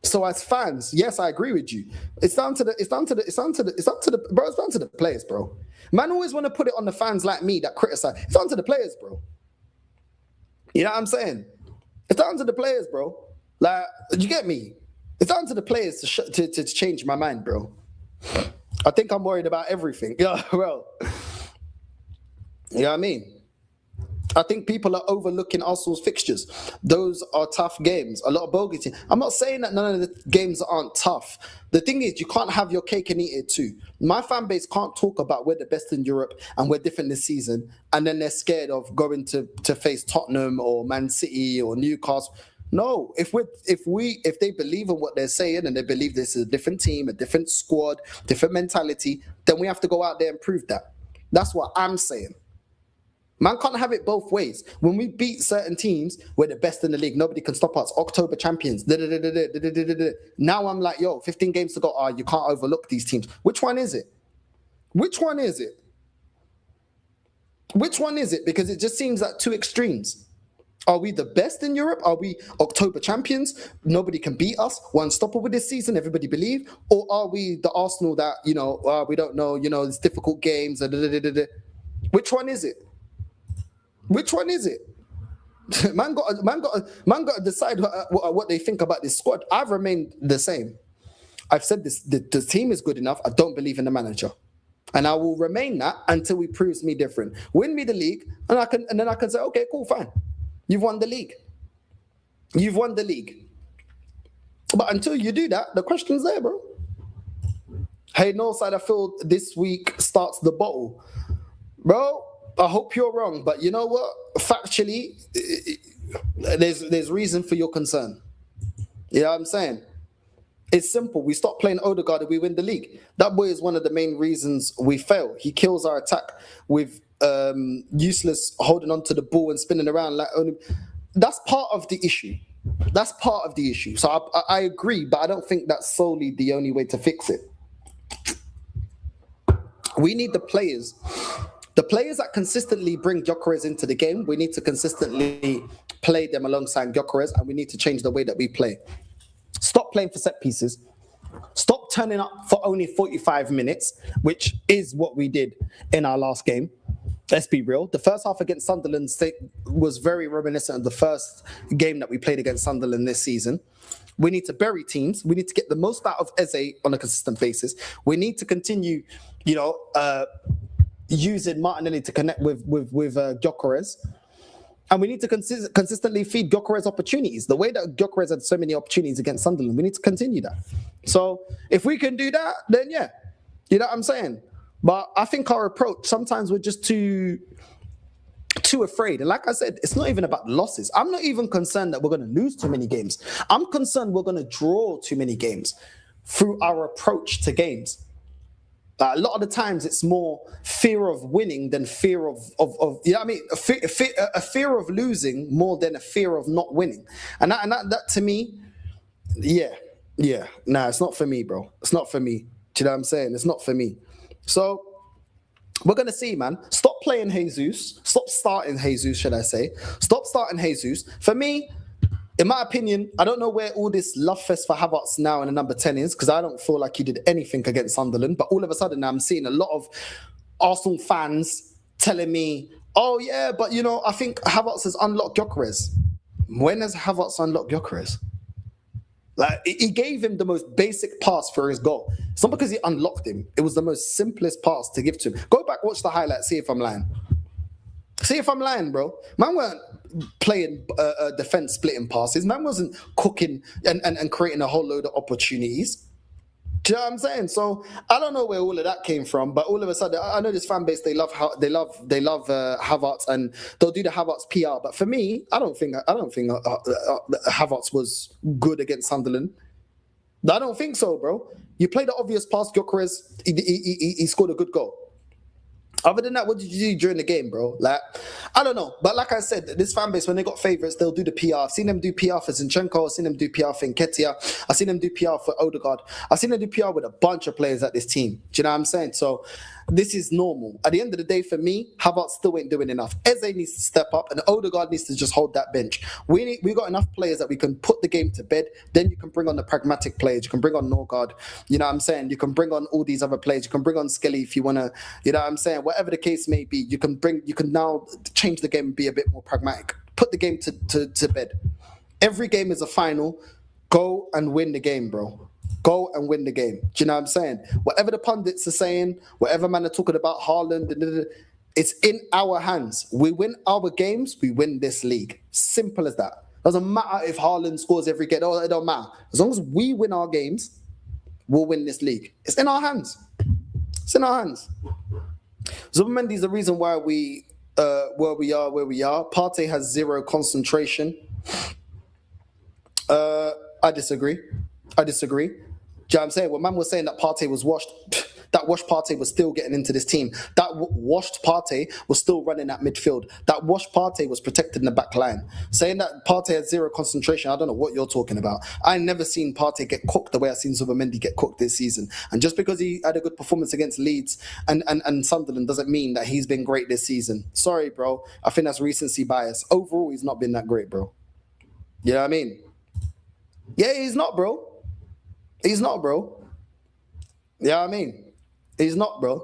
So as fans, yes, I agree with you. It's down to the players, bro. Man always want to put it on the fans like me that criticize. It's down to the players, bro. You know what I'm saying? It's down to the players, bro. Like, you get me? It's down to the players to change my mind, bro. I think I'm worried about everything. Yeah, well, you know what I mean? I think people are overlooking Arsenal's fixtures. Those are tough games. A lot of bogey teams. I'm not saying that none of the games aren't tough. The thing is, you can't have your cake and eat it too. My fan base can't talk about we're the best in Europe and we're different this season, and then they're scared of going to face Tottenham or Man City or Newcastle. No, if they believe in what they're saying and they believe this is a different team, a different squad, different mentality, then we have to go out there and prove that. That's what I'm saying. Man can't have it both ways. When we beat certain teams, we're the best in the league. Nobody can stop us. October champions. Now I'm like, 15 games to go. You can't overlook these teams. Which one is it? Which one is it? Which one is it? Because it just seems like two extremes. Are we the best in Europe? Are we October champions? Nobody can beat us. We're unstoppable this season, everybody believe? Or are we the Arsenal that, we don't know, it's difficult games. Which one is it? Which one is it? Man got to decide what they think about this squad. I've remained the same. I've said this: the team is good enough. I don't believe in the manager, and I will remain that until he proves me different. Win me the league, and then I can say, okay, cool, fine. You've won the league. You've won the league. But until you do that, the question's there, bro. Hey, Northside, I feel this week starts the bottle, bro. I hope you're wrong, but you know what? Factually, there's reason for your concern. You know what I'm saying? It's simple. We stop playing Ødegaard and we win the league. That boy is one of the main reasons we fail. He kills our attack with useless holding on to the ball and spinning around. That's part of the issue. That's part of the issue. So I agree, but I don't think that's solely the only way to fix it. We need the players. The players that consistently bring Gyökeres into the game, we need to consistently play them alongside Gyökeres, and we need to change the way that we play. Stop playing for set pieces. Stop turning up for only 45 minutes, which is what we did in our last game. Let's be real. The first half against Sunderland was very reminiscent of the first game that we played against Sunderland this season. We need to bury teams. We need to get the most out of Eze on a consistent basis. We need to continue, using Martinelli to connect with Gyökeres. And we need to consistently feed Gyökeres opportunities. The way that Gyökeres had so many opportunities against Sunderland, we need to continue that. So if we can do that, then yeah. You know what I'm saying? But I think our approach, sometimes we're just too afraid. And like I said, it's not even about losses. I'm not even concerned that we're going to lose too many games. I'm concerned we're going to draw too many games through our approach to games. A lot of the times it's more fear of winning than fear of you know what I mean? A fear of losing more than a fear of not winning. And that to me, yeah. Nah, it's not for me, bro. It's not for me. Do you know what I'm saying? It's not for me. So we're going to see, man. Stop playing Jesus. Stop starting Jesus, should I say. Stop starting Jesus. For me, in my opinion, I don't know where all this love fest for Havertz now in the number 10 is, because I don't feel like he did anything against Sunderland. But all of a sudden now I'm seeing a lot of Arsenal fans telling me, oh yeah, but I think Havertz has unlocked Gyökeres. When has Havertz unlocked Gyökeres? Like, he gave him the most basic pass for his goal. It's not because he unlocked him. It was the most simplest pass to give to him. Go back, watch the highlights, see if I'm lying. See if I'm lying, bro. Man weren't playing defense splitting passes. Man wasn't cooking and creating a whole load of opportunities. Do you know what I'm saying? So I don't know where all of that came from, but all of a sudden, I know this fan base, they love Havertz, and they'll do the Havertz PR. But for me, I don't think Havertz was good against Sunderland. I don't think so, bro. You played the obvious pass, Gyökeres, he scored a good goal. Other than that, what did you do during the game, bro? Like, I don't know. But like I said, this fan base, when they got favourites, they'll do the PR. I've seen them do PR for Zinchenko. I've seen them do PR for Nketiah. I've seen them do PR for Ødegaard. I've seen them do PR with a bunch of players at this team. Do you know what I'm saying? So this is normal. At the end of the day, for me, Havertz still ain't doing enough. Eze needs to step up, and Ødegaard needs to just hold that bench. We got enough players that we can put the game to bed. Then you can bring on the pragmatic players. You can bring on Northside. You know what I'm saying? You can bring on all these other players. You can bring on Skelly if you want to. You know what I'm saying? Whatever the case may be, you can now change the game and be a bit more pragmatic. Put the game to bed. Every game is a final. Go and win the game, bro. Go and win the game. Do you know what I'm saying? Whatever the pundits are saying, whatever man are talking about Haaland, it's in our hands. We win our games, we win this league. Simple as that. Doesn't matter if Haaland scores every game. It don't matter. As long as we win our games, we'll win this league. It's in our hands. It's in our hands. Zubamendi's the reason why we where we are. Partey has zero concentration. I disagree. Do you know what I'm saying? When man was saying that Partey was washed, that washed Partey was still getting into this team. That washed Partey was still running at midfield. That washed Partey was protected in the back line. Saying that Partey had zero concentration, I don't know what you're talking about. I never seen Partey get cooked the way I've seen Zubamendi get cooked this season. And just because he had a good performance against Leeds and Sunderland doesn't mean that he's been great this season. Sorry, bro. I think that's recency bias. Overall, he's not been that great, bro. You know what I mean? Yeah, he's not, bro. He's not, bro. You know what I mean? He's not, bro.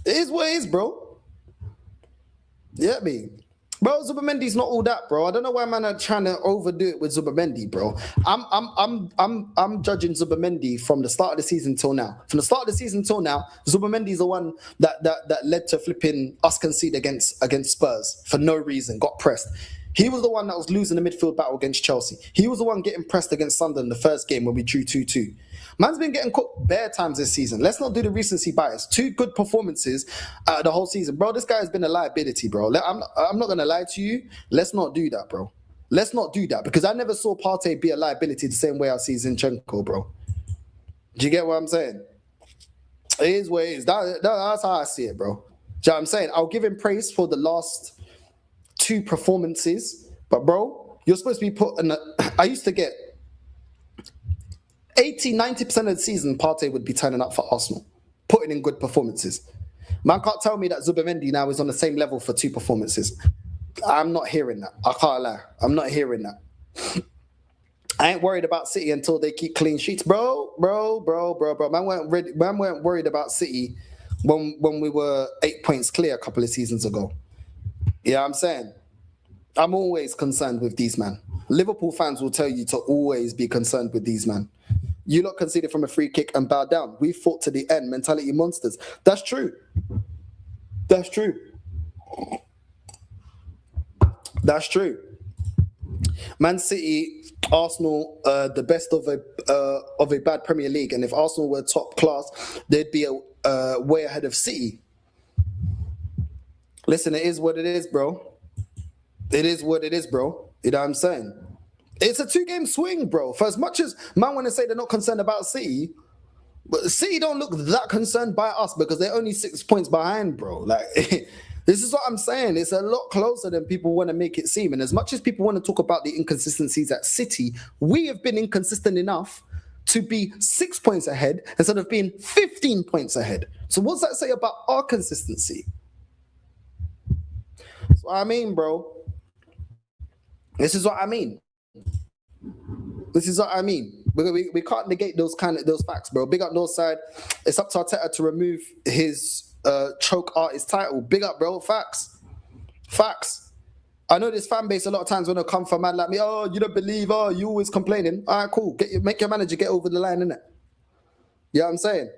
It is what it is, bro. You get me? Bro, Zubamendi's not all that, bro. I don't know why man are trying to overdo it with Zubamendi, bro. I'm judging Zubamendi from the start of the season till now. From the start of the season till now, Zubamendi's the one that led to flipping us concede against Spurs for no reason, got pressed. He was the one that was losing the midfield battle against Chelsea. He was the one getting pressed against Sunderland the first game when we drew 2-2. Man's been getting cooked bare times this season. Let's not do the recency bias. 2 good performances the whole season. Bro, this guy has been a liability, bro. I'm not going to lie to you. Let's not do that, bro. Let's not do that because I never saw Partey be a liability the same way I see Zinchenko, bro. Do you get what I'm saying? It is what it is. That's how I see it, bro. Do you know what I'm saying? I'll give him praise for the last 2 performances, but bro, you're supposed to be put in I used to get 80-90% of the season Partey would be turning up for Arsenal, putting in good performances. Man can't tell me that Zubamendi now is on the same level for 2 performances. I'm not hearing that. I can't lie. I'm not hearing that. I ain't worried about City until they keep clean sheets. Bro. Man weren't worried about City when we were 8 points clear a couple of seasons ago. Yeah, I'm saying, I'm always concerned with these man. Liverpool fans will tell you to always be concerned with these man. You lot conceded from a free kick and bowed down. We fought to the end, mentality monsters. That's true. That's true. That's true. Man City, Arsenal, the best of a bad Premier League, and if Arsenal were top class, they'd be way ahead of City. Listen, it is what it is, bro. It is what it is, bro. You know what I'm saying? It's a 2-game swing, bro. For as much as man want to say they're not concerned about City, but City don't look that concerned by us because they're only 6 points behind, bro. Like, this is what I'm saying. It's a lot closer than people want to make it seem. And as much as people want to talk about the inconsistencies at City, we have been inconsistent enough to be 6 points ahead instead of being 15 points ahead. So what's that say about our consistency? That's what I mean, bro. This is what I mean. This is what I mean. We can't negate those facts, bro. Big up Northside. It's up to Arteta to remove his choke artist title. Big up, bro. Facts. I know this fan base a lot of times when they come for a man like me, oh, you don't believe, oh, you always complaining. All right, cool. Make your manager get over the line, innit? You know what I'm saying?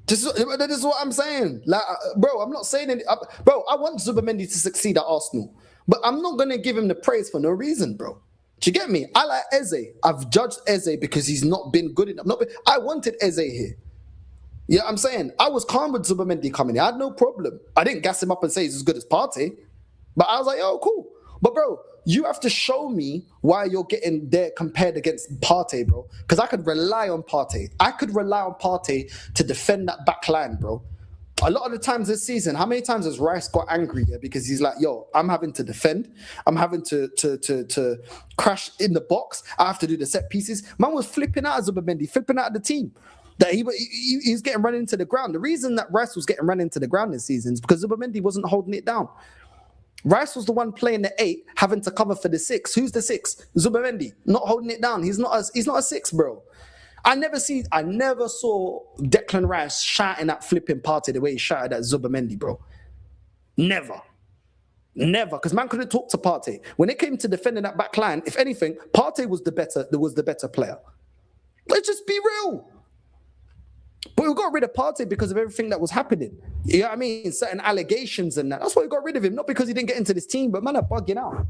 This is what I'm saying. Like, bro, I'm not saying it. Bro, I want Zubimendi to succeed at Arsenal, but I'm not going to give him the praise for no reason, bro. Do you get me? I like Eze. I've judged Eze because he's not been good enough. I wanted Eze here. You know what I'm saying? I was calm with Zubimendi coming in. I had no problem. I didn't gas him up and say he's as good as Partey. But I was like, oh, cool. But, bro, you have to show me why you're getting there compared against Partey, bro. Because I could rely on Partey. I could rely on Partey to defend that back line, bro. A lot of the times this season, how many times has Rice got angry here? Because he's like, yo, I'm having to defend. I'm having to crash in the box. I have to do the set pieces. Man was flipping out as Zubimendi, flipping out of the team. That he's getting run into the ground. The reason that Rice was getting run into the ground this season is because Zubimendi wasn't holding it down. Rice was the one playing the 8, having to cover for the 6. Who's the 6? Zubimendi, not holding it down. He's not a 6, bro. I never saw Declan Rice shouting at flipping Partey the way he shouted at Zubimendi, bro. Never. Because man couldn't talk to Partey. When it came to defending that back line, if anything, Partey was the better player. Let's just be real. But we got rid of Partey because of everything that was happening. You know what I mean? Certain allegations and that. That's why we got rid of him. Not because he didn't get into this team, but man are bugging out.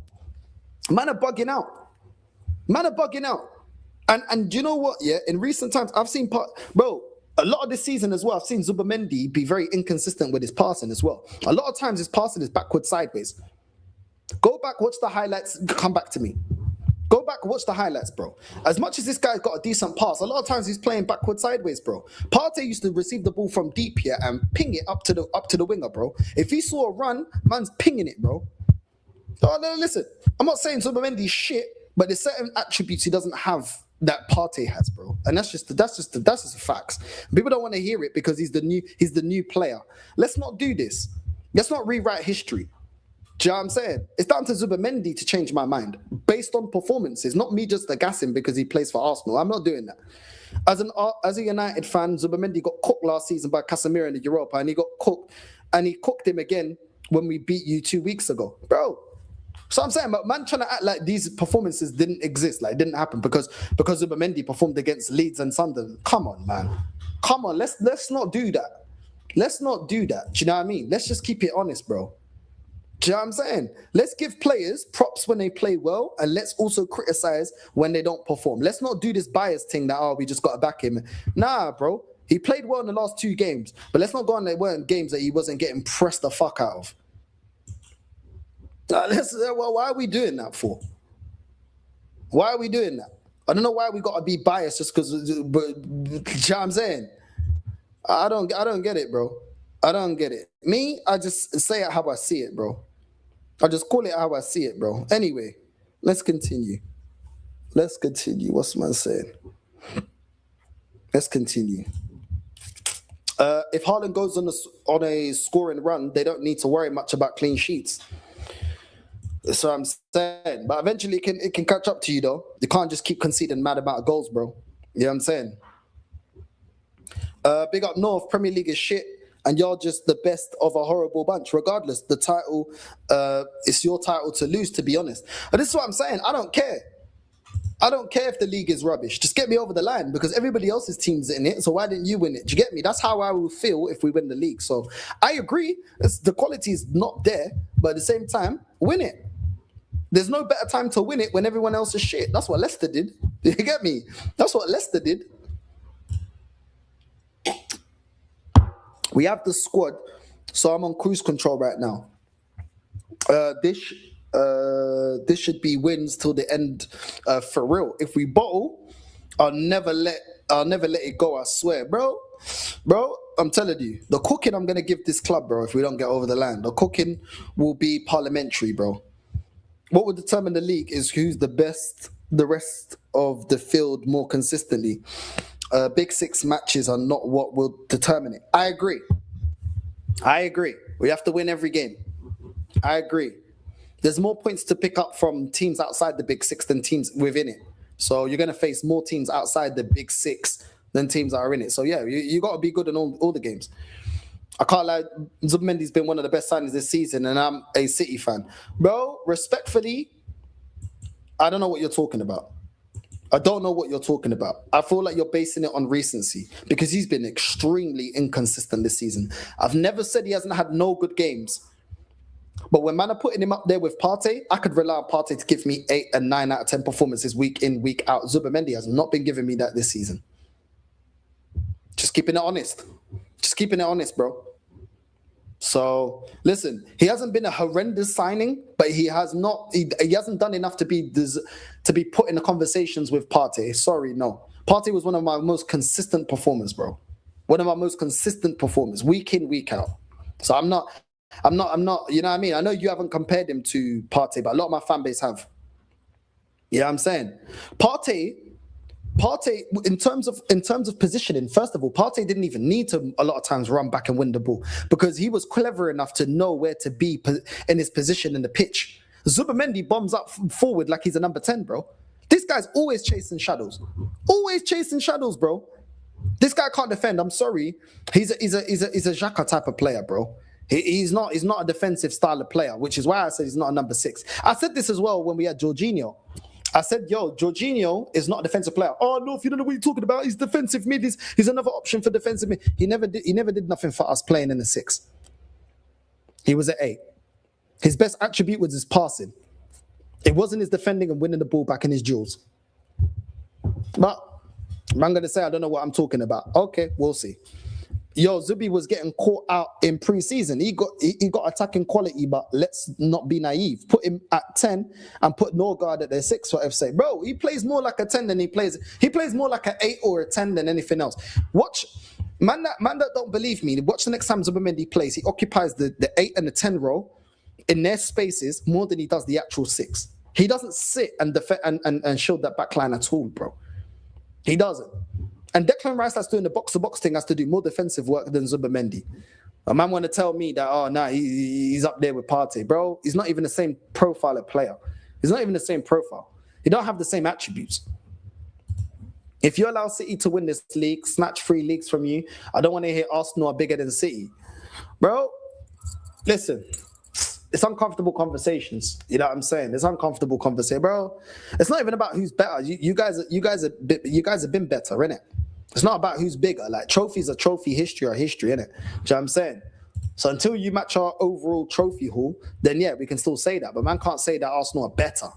And you know what? Yeah, in recent times, I've seen a lot of this season as well, I've seen Zubimendi be very inconsistent with his passing as well. A lot of times his passing is backward sideways. Go back, watch the highlights, come back to me. Go back, watch the highlights, bro. As much as this guy's got a decent pass, a lot of times he's playing backward sideways, bro. Partey used to receive the ball from deep here and ping it up to the winger, bro. If he saw a run, man's pinging it, bro. Oh, no, listen, I'm not saying Zubimendi's shit, but there's certain attributes he doesn't have that Partey has, bro. And that's just the facts. People don't want to hear it because he's the new player. Let's not do this. Let's not rewrite history. Do you know what I'm saying? It's down to Zubimendi to change my mind based on performances, not me just gassing because he plays for Arsenal. I'm not doing that. As a United fan, Zubimendi got cooked last season by Casemiro in the Europa, and he got cooked, and he cooked him again when we beat you 2 weeks ago, bro. So I'm saying, but man trying to act like these performances didn't exist, like it didn't happen because Zubimendi performed against Leeds and Sunderland. Come on, man. Come on, let's not do that. Let's not do that. Do you know what I mean? Let's just keep it honest, bro. Do you know what I'm saying? Let's give players props when they play well, and let's also criticize when they don't perform. Let's not do this bias thing that, we just got to back him. Nah, bro. He played well in the last 2 games, but let's not go on there weren't games that he wasn't getting pressed the fuck out of. Why are we doing that for? Why are we doing that? I don't know why we got to be biased just because, but you know what I'm saying? I don't get it, bro. I don't get it. Me, I just say it how I see it, bro. I just call it how I see it, bro. Anyway, let's continue. What's man saying? Let's continue. If Haaland goes on a scoring run, they don't need to worry much about clean sheets. That's what I'm saying. But eventually it can catch up to you, though. You can't just keep conceding mad amount of goals, bro. You know what I'm saying? Big up North, Premier League is shit, and you're just the best of a horrible bunch. Regardless, the title, it's your title to lose, to be honest. And this is what I'm saying. I don't care. I don't care if the league is rubbish. Just get me over the line because everybody else's team's in it. So why didn't you win it? Do you get me? That's how I will feel if we win the league. So I agree. The quality is not there, but at the same time, win it. There's no better time to win it when everyone else is shit. That's what Leicester did. You get me? That's what Leicester did. We have the squad, so I'm on cruise control right now. This should be wins till the end, for real. If we bottle, I'll never let it go. I swear, bro. I'm telling you, the cooking I'm gonna give this club, bro. If we don't get over the line, the cooking will be parliamentary, bro. What will determine the league is who's the best, the rest of the field more consistently. Big 6 matches are not what will determine it. I agree. We have to win every game. I agree. There's more points to pick up from teams outside the Big 6 than teams within it. So you're going to face more teams outside the Big 6 than teams that are in it. So yeah, you got to be good in all the games. I can't lie, Zubimendi's been one of the best signings this season, and I'm a City fan. Bro, respectfully, I don't know what you're talking about. I don't know what you're talking about. I feel like you're basing it on recency because he's been extremely inconsistent this season. I've never said he hasn't had no good games. But when man are putting him up there with Partey, I could rely on Partey to give me 8 and 9 out of 10 performances week in, week out. Zubimendi has not been giving me that this season. Just keeping it honest. Just keeping it honest, bro. So, listen, he hasn't been a horrendous signing, but he has not. He hasn't done enough to be put in the conversations with Partey. Sorry, no. Partey was one of my most consistent performers, bro. One of my most consistent performers, week in, week out. So I'm not. You know what I mean? I know you haven't compared him to Partey, but a lot of my fan base have. You know what I'm saying? Partey, in terms of positioning, first of all, Partey didn't even need to a lot of times run back and win the ball because he was clever enough to know where to be in his position in the pitch. Zubimendi bombs up forward like he's a number 10, bro. This guy's always chasing shadows. Always chasing shadows, bro. This guy can't defend. I'm sorry. He's a Xhaka type of player, bro. He's not a defensive style of player, which is why I said he's not a number 6. I said this as well when we had Jorginho. I said, Jorginho is not a defensive player. Oh, no, if you don't know what you're talking about, he's defensive mid. He's another option for defensive mid. He never did nothing for us playing in the 6. He was at 8. His best attribute was his passing. It wasn't his defending and winning the ball back in his duels. But I'm going to say I don't know what I'm talking about. Okay, we'll see. Zubi was getting caught out in pre-season. He got attacking quality, but let's not be naive. Put him at 10 and put Ødegaard at their 6 for FC. Bro, he plays more like a 10 than he plays more like an 8 or a 10 than anything else. Watch, man that don't believe me, watch the next time Zubimendi plays. He occupies the 8 and the 10 role in their spaces more than he does the actual 6. He doesn't sit and defend and shield that back line at all, bro. He doesn't. And Declan Rice that's doing the box-to-box thing has to do more defensive work than Zubimendi. A man want to tell me that, he's up there with Partey. Bro, he's not even the same profile of player. He's not even the same profile. He don't have the same attributes. If you allow City to win this league, snatch 3 leagues from you, I don't want to hear Arsenal are bigger than City. Bro, listen. It's uncomfortable conversations. You know what I'm saying? It's uncomfortable conversation, bro. It's not even about who's better. You guys have been better, innit? It's not about who's bigger. Like trophies are trophy, history are history, innit? Do you know what I'm saying? So until you match our overall trophy haul, then yeah, we can still say that. But man can't say that Arsenal are better.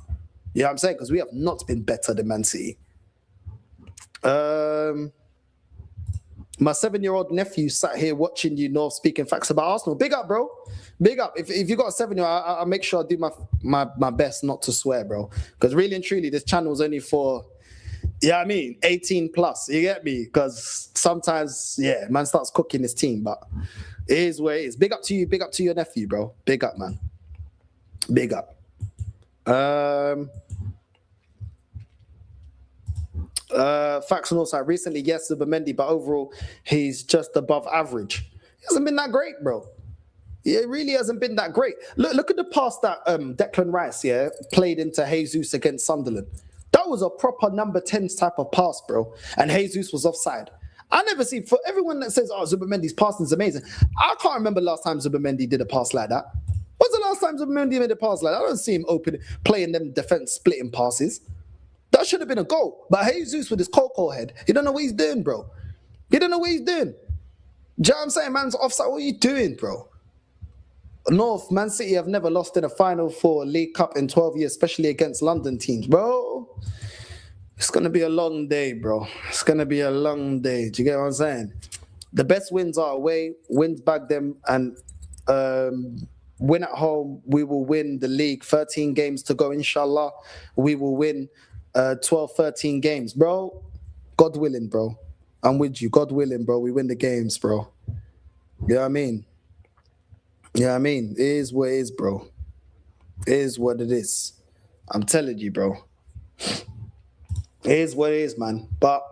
You know what I'm saying? Because we have not been better than Man City. My 7-year-old nephew sat here watching you North speaking facts about Arsenal. Big up, bro. Big up. If you got a 7-year-old, I'll make sure I do my best not to swear, bro. Because really and truly, this channel is only for, 18 plus. You get me? Because sometimes, man starts cooking his team, but it is where it is. Big up to you. Big up to your nephew, bro. Big up, man. Big up. Facts on Northside. Recently, yes, Zubimendi, but overall, he's just above average. He hasn't been that great, bro. It really hasn't been that great. Look at the pass that Declan Rice, played into Jesus against Sunderland. That was a proper number 10 type of pass, bro. And Jesus was offside. I never see, for everyone that says, Zubimendi's passing is amazing. I can't remember last time Zubimendi did a pass like that. When's the last time Zubimendi made a pass like that? I don't see him playing them defense splitting passes. That should have been a goal. But Jesus with his cocoa head, he don't know what he's doing, bro. He don't know what he's doing. Do you know what I'm saying? Man's offside. What are you doing, bro? North, Man City have never lost in a final for League Cup in 12 years, especially against London teams, bro. It's going to be a long day, bro. It's going to be a long day. Do you get what I'm saying? The best wins are away, wins back them, and win at home. We will win the league. 13 games to go, inshallah. We will win 12, 13 games, bro. God willing, bro. I'm with you. God willing, bro. We win the games, bro. You know what I mean? Yeah, I mean, it is what it is, bro. It is what it is. I'm telling you, bro. It is what it is, man. But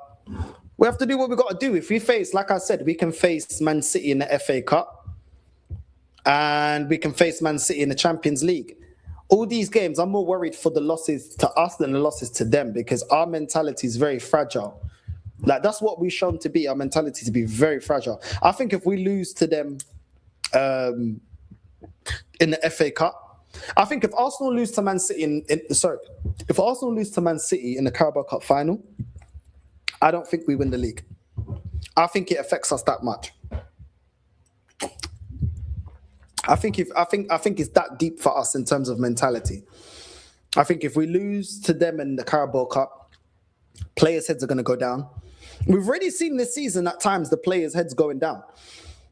we have to do what we got to do. If we face, like I said, we can face Man City in the FA Cup. And we can face Man City in the Champions League. All these games, I'm more worried for the losses to us than the losses to them because our mentality is very fragile. Like, that's what we've shown to be, our mentality to be very fragile. I think if we lose to them in the FA Cup, I think if Arsenal lose to Man City if Arsenal lose to Man City in the Carabao Cup final, I don't think we win the league. I think it affects us that much. I think it's that deep for us in terms of mentality. I think if we lose to them in the Carabao Cup, players' heads are going to go down. We've already seen this season at times the players' heads going down.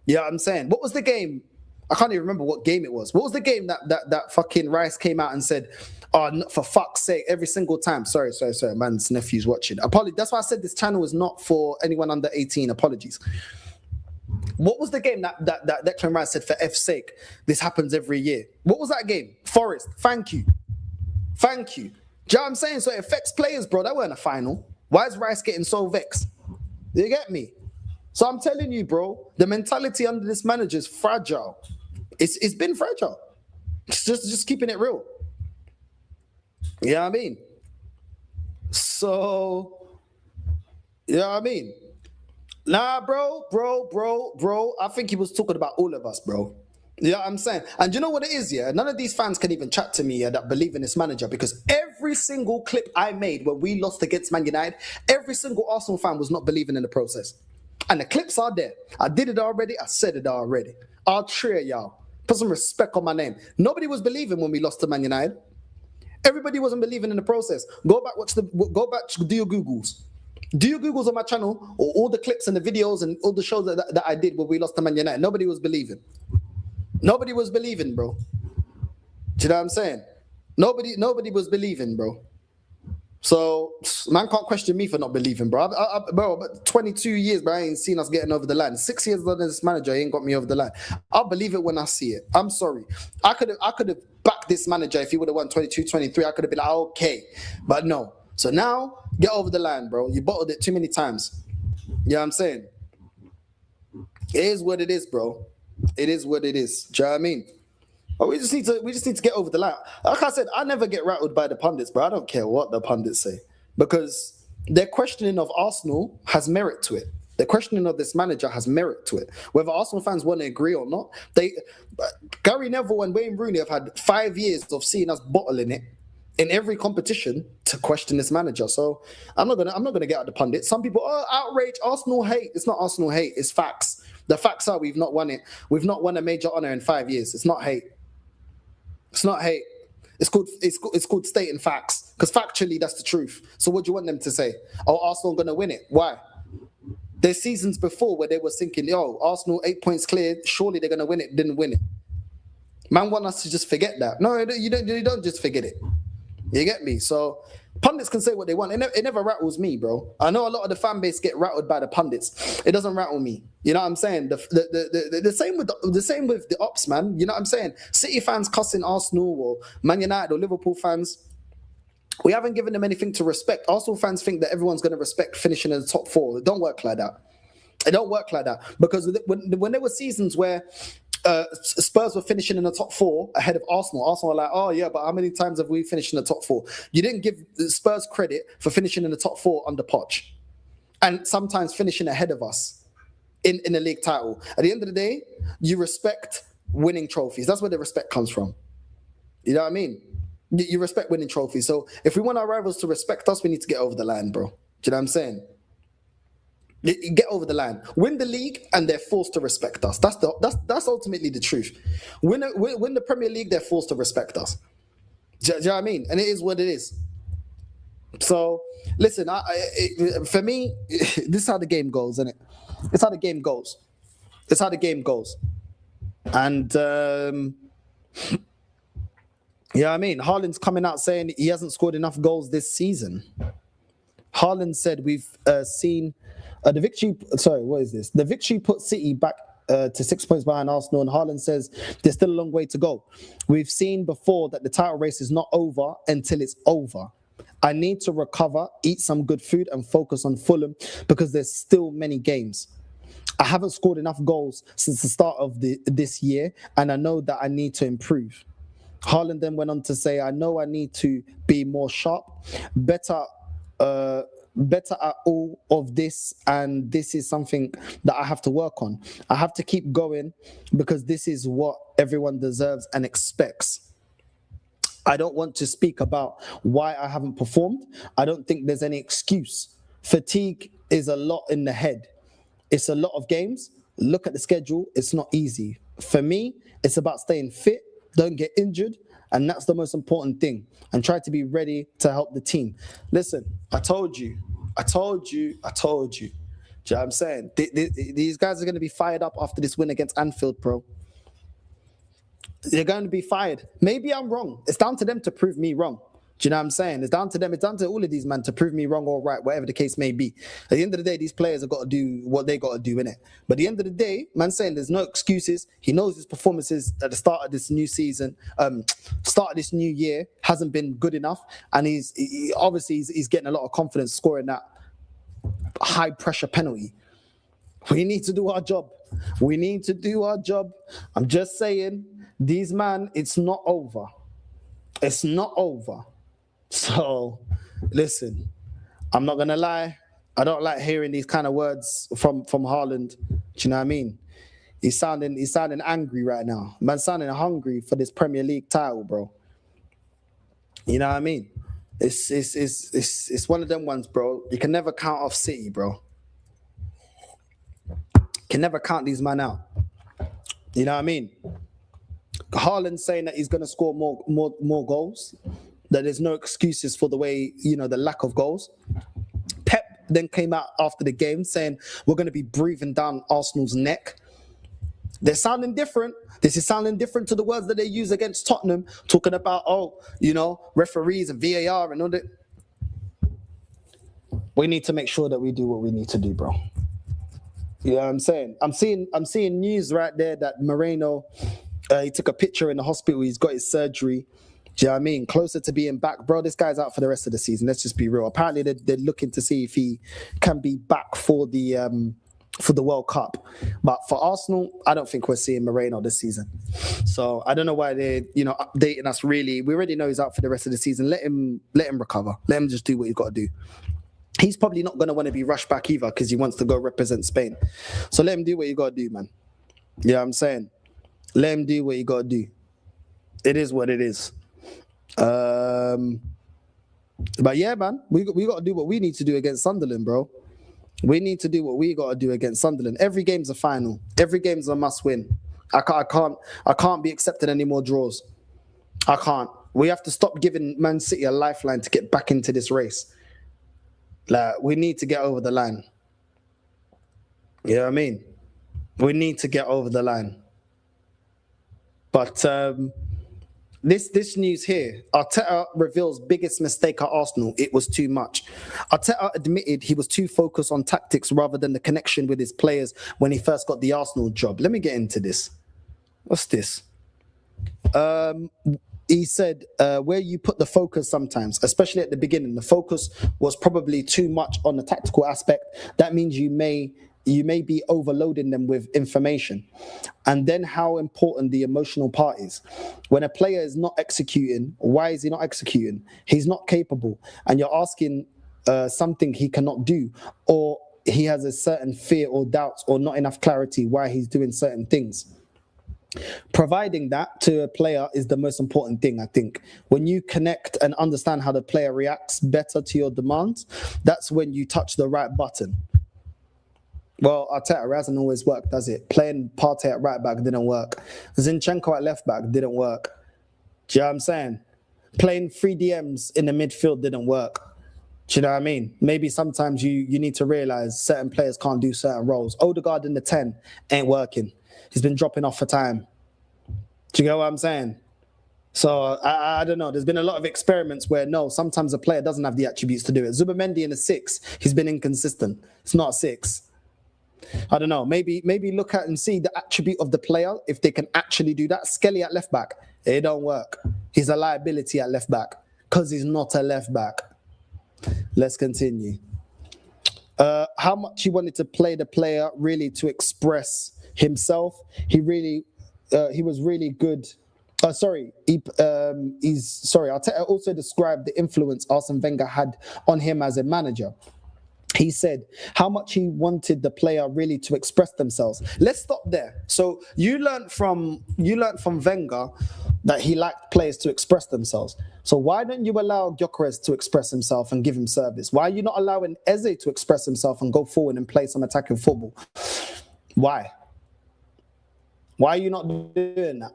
You know what I'm saying? What was the game? I can't even remember what game it was. What was the game that fucking Rice came out and said, "Oh, for fuck's sake!" every single time. Sorry, man's nephew's watching. Apologies. That's why I said this channel is not for anyone under 18. Apologies. What was the game that Declan Rice said, "For F's sake, this happens every year"? What was that game? Forest. Thank you. Do you know what I'm saying? So it affects players, bro. That weren't a final. Why is Rice getting so vexed? You get me? So I'm telling you, bro, the mentality under this manager is fragile. It's been fragile. It's just keeping it real. You know what I mean? So, you know what I mean? Nah, bro. I think he was talking about all of us, bro. You know what I'm saying? And you know what it is, yeah? None of these fans can even chat to me that believe in this manager, because every single clip I made when we lost against Man United, every single Arsenal fan was not believing in the process. And the clips are there. I did it already. I said it already. I'll cheer y'all. Put some respect on my name. Nobody was believing when we lost to Man United. Everybody wasn't believing in the process. Go back, do your Googles. Do your Googles on my channel, or all the clips and the videos and all the shows that I did when we lost to Man United. Nobody was believing. Nobody was believing, bro. Do you know what I'm saying? Nobody was believing, bro. So, man can't question me for not believing, bro. Bro, 22 years, bro, I ain't seen us getting over the line. 6 years under this manager, he ain't got me over the line. I'll believe it when I see it. I'm sorry. I could have backed this manager if he would have won 22, 23. I could have been like, okay. But no. So now, get over the line, bro. You bottled it too many times. You know what I'm saying? It is what it is, bro. It is what it is. Do you know what I mean? But we just need to get over the line. Like I said, I never get rattled by the pundits, bro. I don't care what the pundits say, because their questioning of Arsenal has merit to it. Their questioning of this manager has merit to it. Whether Arsenal fans want to agree or not, Gary Neville and Wayne Rooney have had 5 years of seeing us bottling it in every competition to question this manager. So I'm not gonna get out the pundits. Some people, outrage, Arsenal hate. It's not Arsenal hate. It's facts. The facts are we've not won it. We've not won a major honour in 5 years. It's not hate. It's not hate. It's called stating facts, because factually that's the truth. So what do you want them to say? Oh, Arsenal going to win it. Why? There's seasons before where they were thinking, yo, Arsenal 8 points clear. Surely they're going to win it. Didn't win it. Man want us to just forget that. No, you don't just forget it. You get me? So pundits can say what they want. It never rattles me, bro. I know a lot of the fan base get rattled by the pundits. It doesn't rattle me. You know what I'm saying? The same with the ops, man. You know what I'm saying? City fans cussing Arsenal or Man United or Liverpool fans, we haven't given them anything to respect. Arsenal fans think that everyone's going to respect finishing in the top four. It don't work like that. It don't work like that, because when there were seasons where Spurs were finishing in the top four ahead of Arsenal. Arsenal were like, oh yeah, but how many times have we finished in the top four? You didn't give Spurs credit for finishing in the top four under Poch, and sometimes finishing ahead of us in the league title. At the end of the day, you respect winning trophies. That's where the respect comes from. You know what I mean? You respect winning trophies. So if we want our rivals to respect us, we need to get over the line, bro. Do you know what I'm saying? Get over the line. Win the league, and they're forced to respect us. That's ultimately the truth. Win the Premier League, they're forced to respect us. Do you know what I mean? And it is what it is. So listen, for me, this is how the game goes, isn't it? It's how the game goes. It's how the game goes. And yeah, I mean, Haaland's coming out saying he hasn't scored enough goals this season. Haaland said we've seen. The victory, what is this? The victory put City back to 6 points behind Arsenal, and Haaland says there's still a long way to go. We've seen before that the title race is not over until it's over. I need to recover, eat some good food, and focus on Fulham because there's still many games. I haven't scored enough goals since the start of this year, and I know that I need to improve. Haaland then went on to say, I know I need to be more sharp, better better at all of this, and this is something that I have to work on. I have to keep going because this is what everyone deserves and expects. I don't want to speak about why I haven't performed. I don't think there's any excuse. Fatigue is a lot in the head. It's a lot of games. Look at the schedule. It's not easy. For me, it's about staying fit, don't get injured, and that's the most important thing. And try to be ready to help the team. Listen, I told you. Do you know what I'm saying? These guys are going to be fired up after this win against Anfield, bro. They're going to be fired. Maybe I'm wrong. It's down to them to prove me wrong. Do you know what I'm saying? It's down to them. It's down to all of these men to prove me wrong or right, whatever the case may be. At the end of the day, these players have got to do what they got to do, innit? But at the end of the day, man's saying there's no excuses. He knows his performances at the start of this new season, start of this new year, hasn't been good enough. And he's getting a lot of confidence scoring that high pressure penalty. We need to do our job. I'm just saying, these man, it's not over. It's not over. So, listen, I'm not going to lie. I don't like hearing these kind of words from Haaland. Do you know what I mean? He's sounding angry right now. Man, sounding hungry for this Premier League title, bro. You know what I mean? It's one of them ones, bro. You can never count off City, bro. Can never count these men out. You know what I mean? Haaland saying that he's going to score more goals, that there's no excuses for the way, the lack of goals. Pep then came out after the game saying we're going to be breathing down Arsenal's neck. They're sounding different. This is sounding different to the words that they use against Tottenham, talking about, referees and VAR and all that. We need to make sure that we do what we need to do, bro. You know what I'm saying? I'm seeing news right there that Moreno, he took a picture in the hospital. He's got his surgery. Do you know what I mean? Closer to being back. Bro, this guy's out for the rest of the season. Let's just be real. Apparently, they're looking to see if he can be back for the World Cup. But for Arsenal, I don't think we're seeing Moreno this season. So I don't know why they're, updating us really. We already know he's out for the rest of the season. Let him recover. Let him just do what he's got to do. He's probably not going to want to be rushed back either because he wants to go represent Spain. So let him do what he got to do, man. You know what I'm saying? Let him do what he got to do. It is what it is. But yeah, man, we got to do what we need to do against Sunderland, bro. We need to do what we got to do against Sunderland. Every game's a final. Every game's a must-win. I can't be accepting any more draws. I can't. We have to stop giving Man City a lifeline to get back into this race. Like, we need to get over the line. You know what I mean? We need to get over the line. But this news here, Arteta reveals biggest mistake at Arsenal. It was too much. Arteta admitted he was too focused on tactics rather than the connection with his players when he first got the Arsenal job. Let me get into this. What's this? He said, where you put the focus sometimes, especially at the beginning, the focus was probably too much on the tactical aspect. That means you may be overloading them with information. And then how important the emotional part is. When a player is not executing, why is he not executing? He's not capable. And you're asking something he cannot do, or he has a certain fear or doubts or not enough clarity why he's doing certain things. Providing that to a player is the most important thing, I think. When you connect and understand how the player reacts better to your demands, that's when you touch the right button. Well, Arteta hasn't always worked, does it? Playing Partey at right back didn't work. Zinchenko at left back didn't work. Do you know what I'm saying? Playing 3 DMs in the midfield didn't work. Do you know what I mean? Maybe sometimes you need to realise certain players can't do certain roles. Ødegaard in the 10 ain't working. He's been dropping off for time. Do you get what I'm saying? So, I don't know. There's been a lot of experiments where, no, sometimes a player doesn't have the attributes to do it. Zubimendi in a 6, he's been inconsistent. It's not a 6. I don't know. Maybe look at and see the attribute of the player, if they can actually do that. Skelly at left back, it don't work. He's a liability at left back because he's not a left back. Let's continue. How much he wanted to play the player really to express himself. He was really good. Arteta also described the influence Arsene Wenger had on him as a manager. He said how much he wanted the player really to express themselves. Let's stop there. So you learned from Wenger that he liked players to express themselves. So why don't you allow Gyökeres to express himself and give him service? Why are you not allowing Eze to express himself and go forward and play some attacking football? Why? Why are you not doing that?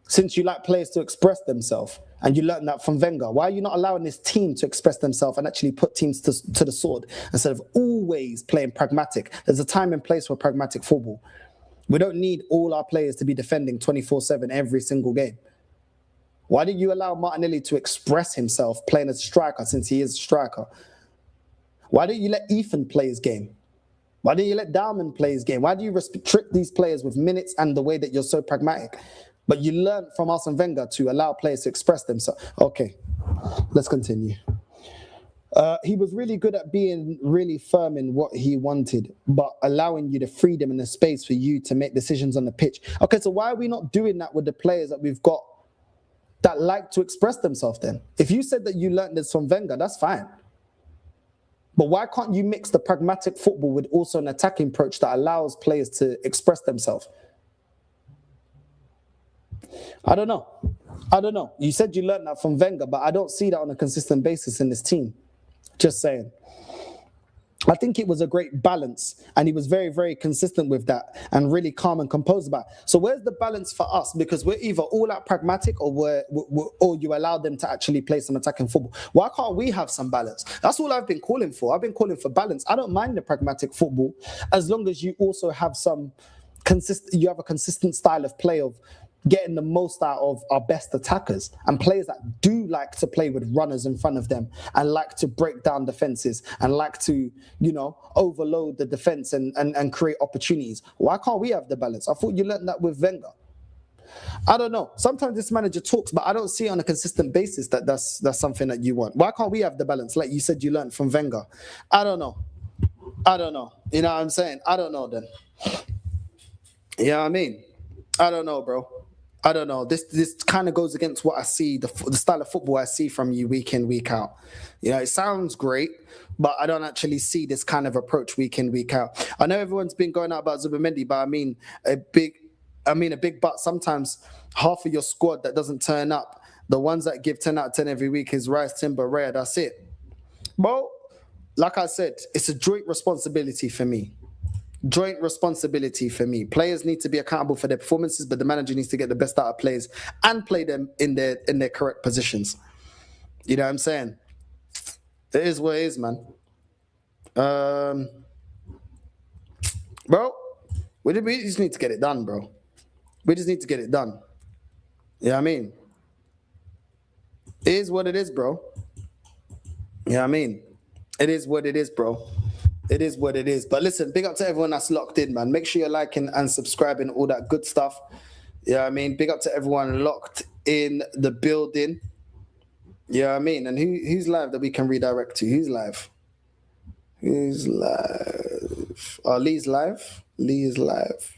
Since you like players to express themselves and you learned that from Wenger, why are you not allowing this team to express themselves and actually put teams to the sword instead of always playing pragmatic? There's a time and place for pragmatic football. We don't need all our players to be defending 24/7 every single game. Why did you allow Martinelli to express himself playing as a striker since he is a striker? Why don't you let Ethan play his game? Why don't you let Dalman play his game? Why do you restrict these players with minutes and the way that you're so pragmatic? But you learned from Arsene Wenger to allow players to express themselves. Okay, let's continue. He was really good at being really firm in what he wanted, but allowing you the freedom and the space for you to make decisions on the pitch. Okay, so why are we not doing that with the players that we've got that like to express themselves then? If you said that you learned this from Wenger, that's fine. But why can't you mix the pragmatic football with also an attacking approach that allows players to express themselves? I don't know. You said you learned that from Wenger, but I don't see that on a consistent basis in this team. Just saying. I think it was a great balance, and he was very, very consistent with that and really calm and composed about it. So where's the balance for us? Because we're either all out pragmatic or you allow them to actually play some attacking football. Why can't we have some balance? That's all I've been calling for. I've been calling for balance. I don't mind the pragmatic football as long as you also have you have a consistent style of play of getting the most out of our best attackers and players that do like to play with runners in front of them and like to break down defenses and like to, overload the defense and create opportunities. Why can't we have the balance? I thought you learned that with Wenger. I don't know. Sometimes this manager talks, but I don't see on a consistent basis that's something that you want. Why can't we have the balance like you said you learned from Wenger? I don't know. You know what I'm saying? I don't know then. You know what I mean? I don't know, bro. I don't know. This kind of goes against what I see, the style of football I see from you week in, week out. It sounds great, but I don't actually see this kind of approach week in, week out. I know everyone's been going out about Zubimendi, but I mean a big but. Sometimes half of your squad that doesn't turn up, the ones that give 10 out of 10 every week is Rice, Timber, Raya. That's it. Bro, like I said, it's a joint responsibility for me. Players need to be accountable for their performances, but the manager needs to get the best out of players and play them in their correct positions. You know what I'm saying? It is what it is, man. Bro, we just need to get it done, bro. We just need to get it done. You know what I mean? It is what it is, bro. You know what I mean? It is what it is, bro. It is what it is. But listen, big up to everyone that's locked in, man. Make sure you're liking and subscribing, all that good stuff. You know what I mean? Big up to everyone locked in the building. You know what I mean? And who's live that we can redirect to? Who's live? Oh, Lee's live. Lee is live.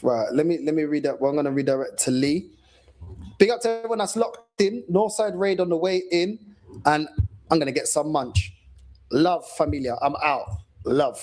Right, let me read that. Well, I'm going to redirect to Lee. Big up to everyone that's locked in. Northside raid on the way in. And I'm going to get some munch. Love, familia. I'm out. Love.